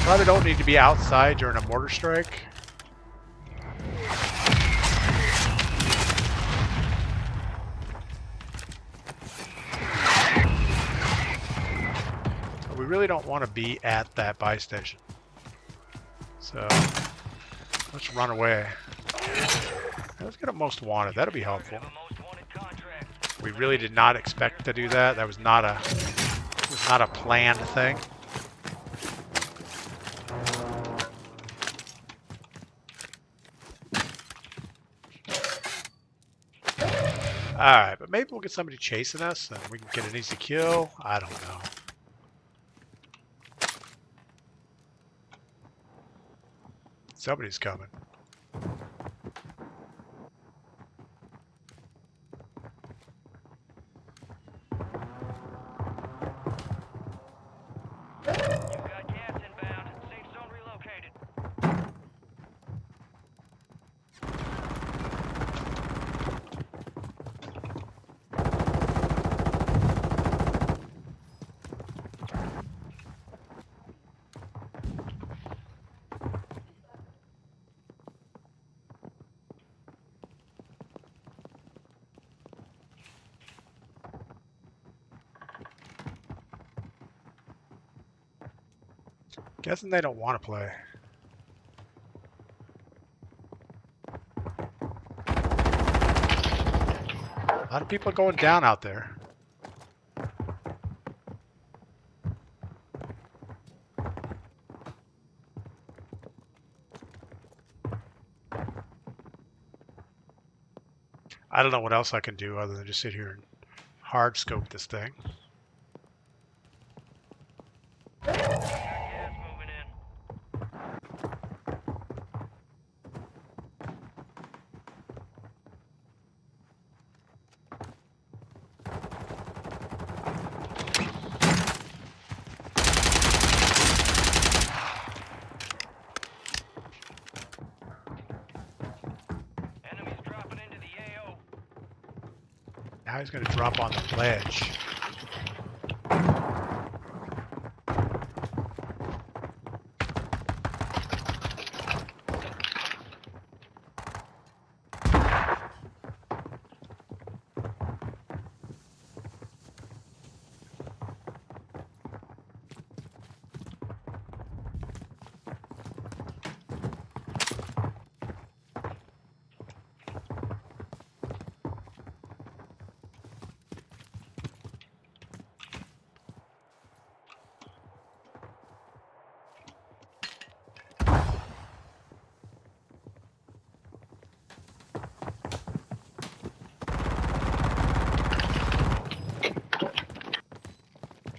Probably don't need to be outside during a mortar strike. We really don't want to be at that buy station. So let's run away. Let's get a most wanted. That'll be helpful. We really did not expect to do that. That was not a planned thing. Alright, but maybe we'll get somebody chasing us and we can get an easy kill. I don't know. Somebody's coming. You've got gas inbound. Safe zone relocated. Guessing they don't want to play. A lot of people are going down out there. I don't know what else I can do other than just sit here and hard scope this thing. Gas moving in. Enemies dropping into the AO. Now he's going to drop on the ledge.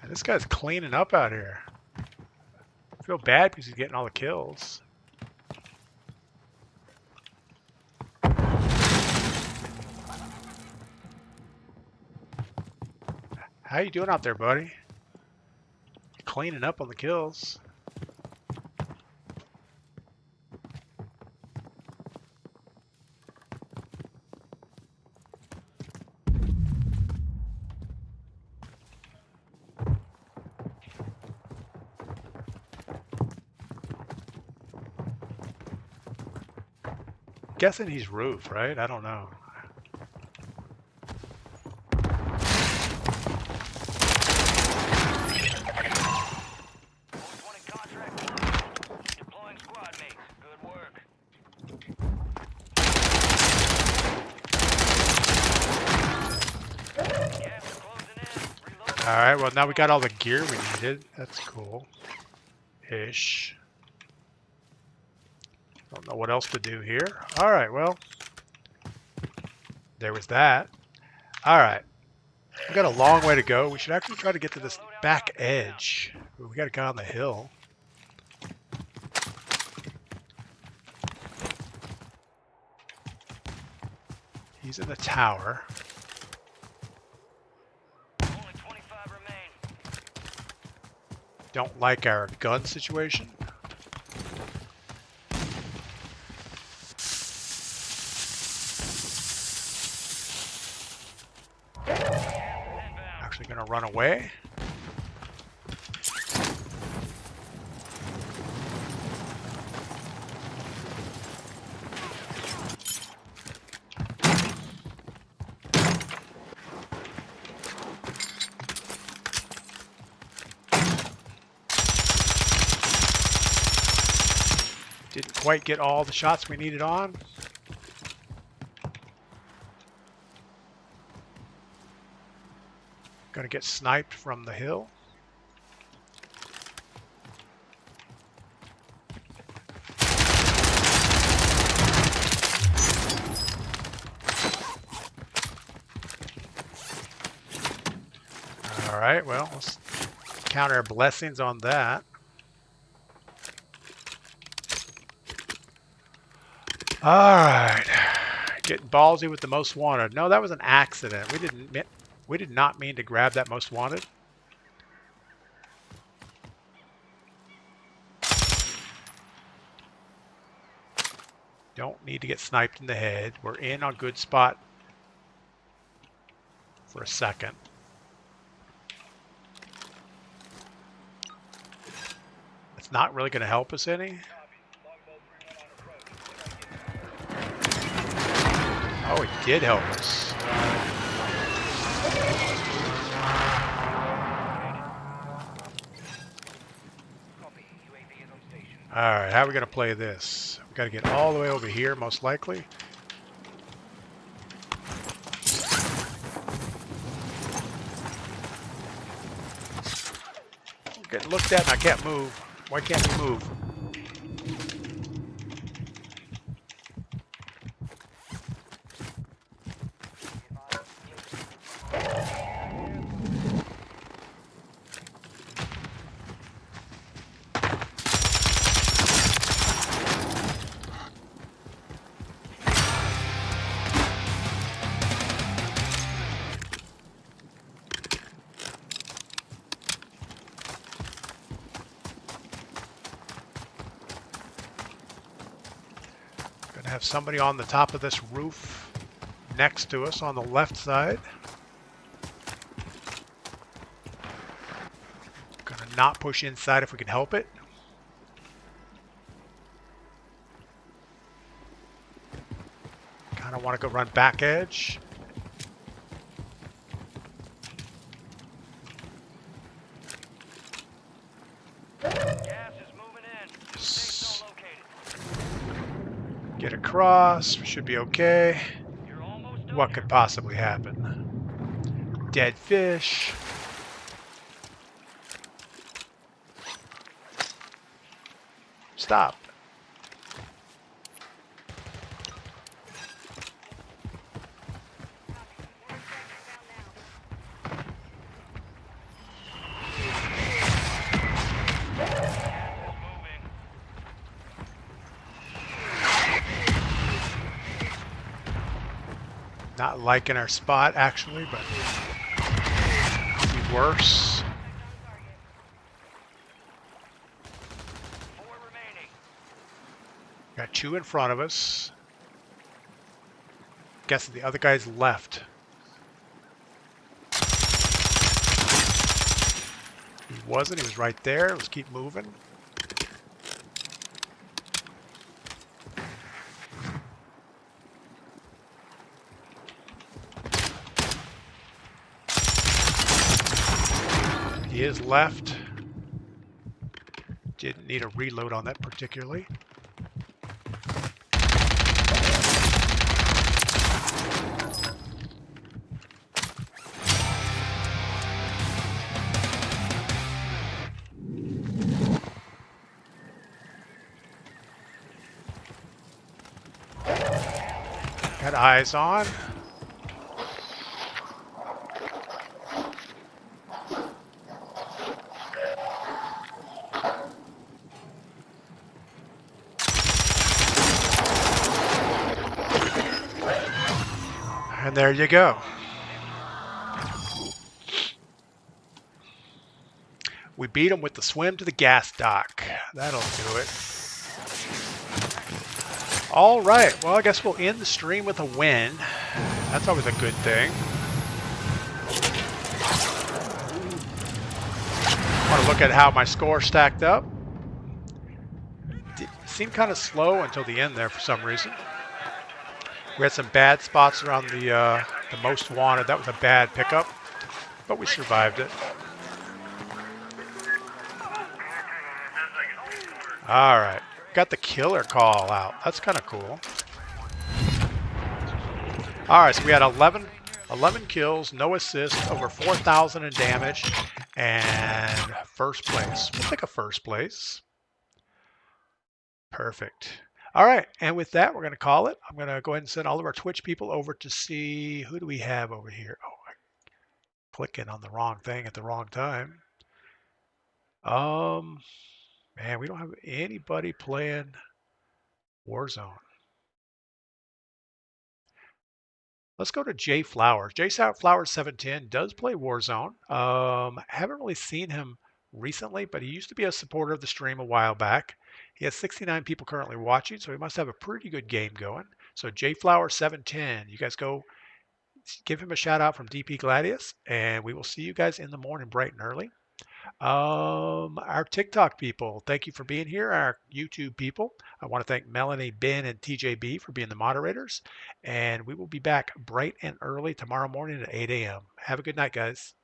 This guy's cleaning up out here. I feel bad because he's getting all the kills. How you doing out there, buddy? Cleaning up on the kills. Guessing he's roof, right? I don't know. Most wanted contract. Deploying squad mates. Good work. Gas is closing in. Reload. All right, well, now we got all the gear we needed. That's cool. Ish. Don't know what else to do here. All right, well, there was that. All right. We got a long way to go. We should actually try to get to this back edge. We got to go on the hill. He's in the tower. Only 25 remain. Don't like our gun situation. Actually gonna run away. Didn't quite get all the shots we needed on. Gonna get sniped from the hill. All right, well, let's count our blessings on that. All right, getting ballsy with the most wanted. No, that was an accident. We did not mean to grab that most wanted. Don't need to get sniped in the head. We're in a good spot for a second. It's not really going to help us any. Oh, it did help us. Alright, how are we going to play this? We've got to get all the way over here, most likely. I'm getting looked at and I can't move. Why can't you move? Have somebody on the top of this roof next to us on the left side. Gonna not push inside if we can help it. Kind of want to go run back edge. Gas is moving in. Safe zone located. Get across. We should be okay. You're almost done. What could possibly happen? Dead fish. Stop. Not liking our spot, actually, but could be worse. 4 remaining. Got 2 in front of us. Guessing the other guy's left. He wasn't. He was right there. Let's keep moving. He is left. Didn't need a reload on that particularly. Got eyes on. And there you go. We beat him with the swim to the gas dock. That'll do it. All right. Well, I guess we'll end the stream with a win. That's always a good thing. I want to look at how my score stacked up. It seemed kind of slow until the end there for some reason. We had some bad spots around the most wanted. That was a bad pickup, but we survived it. All right, got the killer call out. That's kind of cool. All right, so we had 11 kills, no assists, over 4,000 in damage, and first place. We'll take a first place. Perfect. All right, and with that, we're going to call it. I'm going to go ahead and send all of our Twitch people over to see who do we have over here. Oh, I'm clicking on the wrong thing at the wrong time. Man, we don't have anybody playing Warzone. Let's go to Jay Flowers. Jay Flowers 710 does play Warzone. Haven't really seen him recently, but he used to be a supporter of the stream a while back. He has 69 people currently watching, so he must have a pretty good game going. So Jay Flowers 710, you guys go give him a shout out from DPGladius, and we will see you guys in the morning bright and early. Our TikTok people, thank you for being here. Our YouTube people, I want to thank Melanie, Ben, and TJB for being the moderators. And we will be back bright and early tomorrow morning at 8 a.m. Have a good night, guys.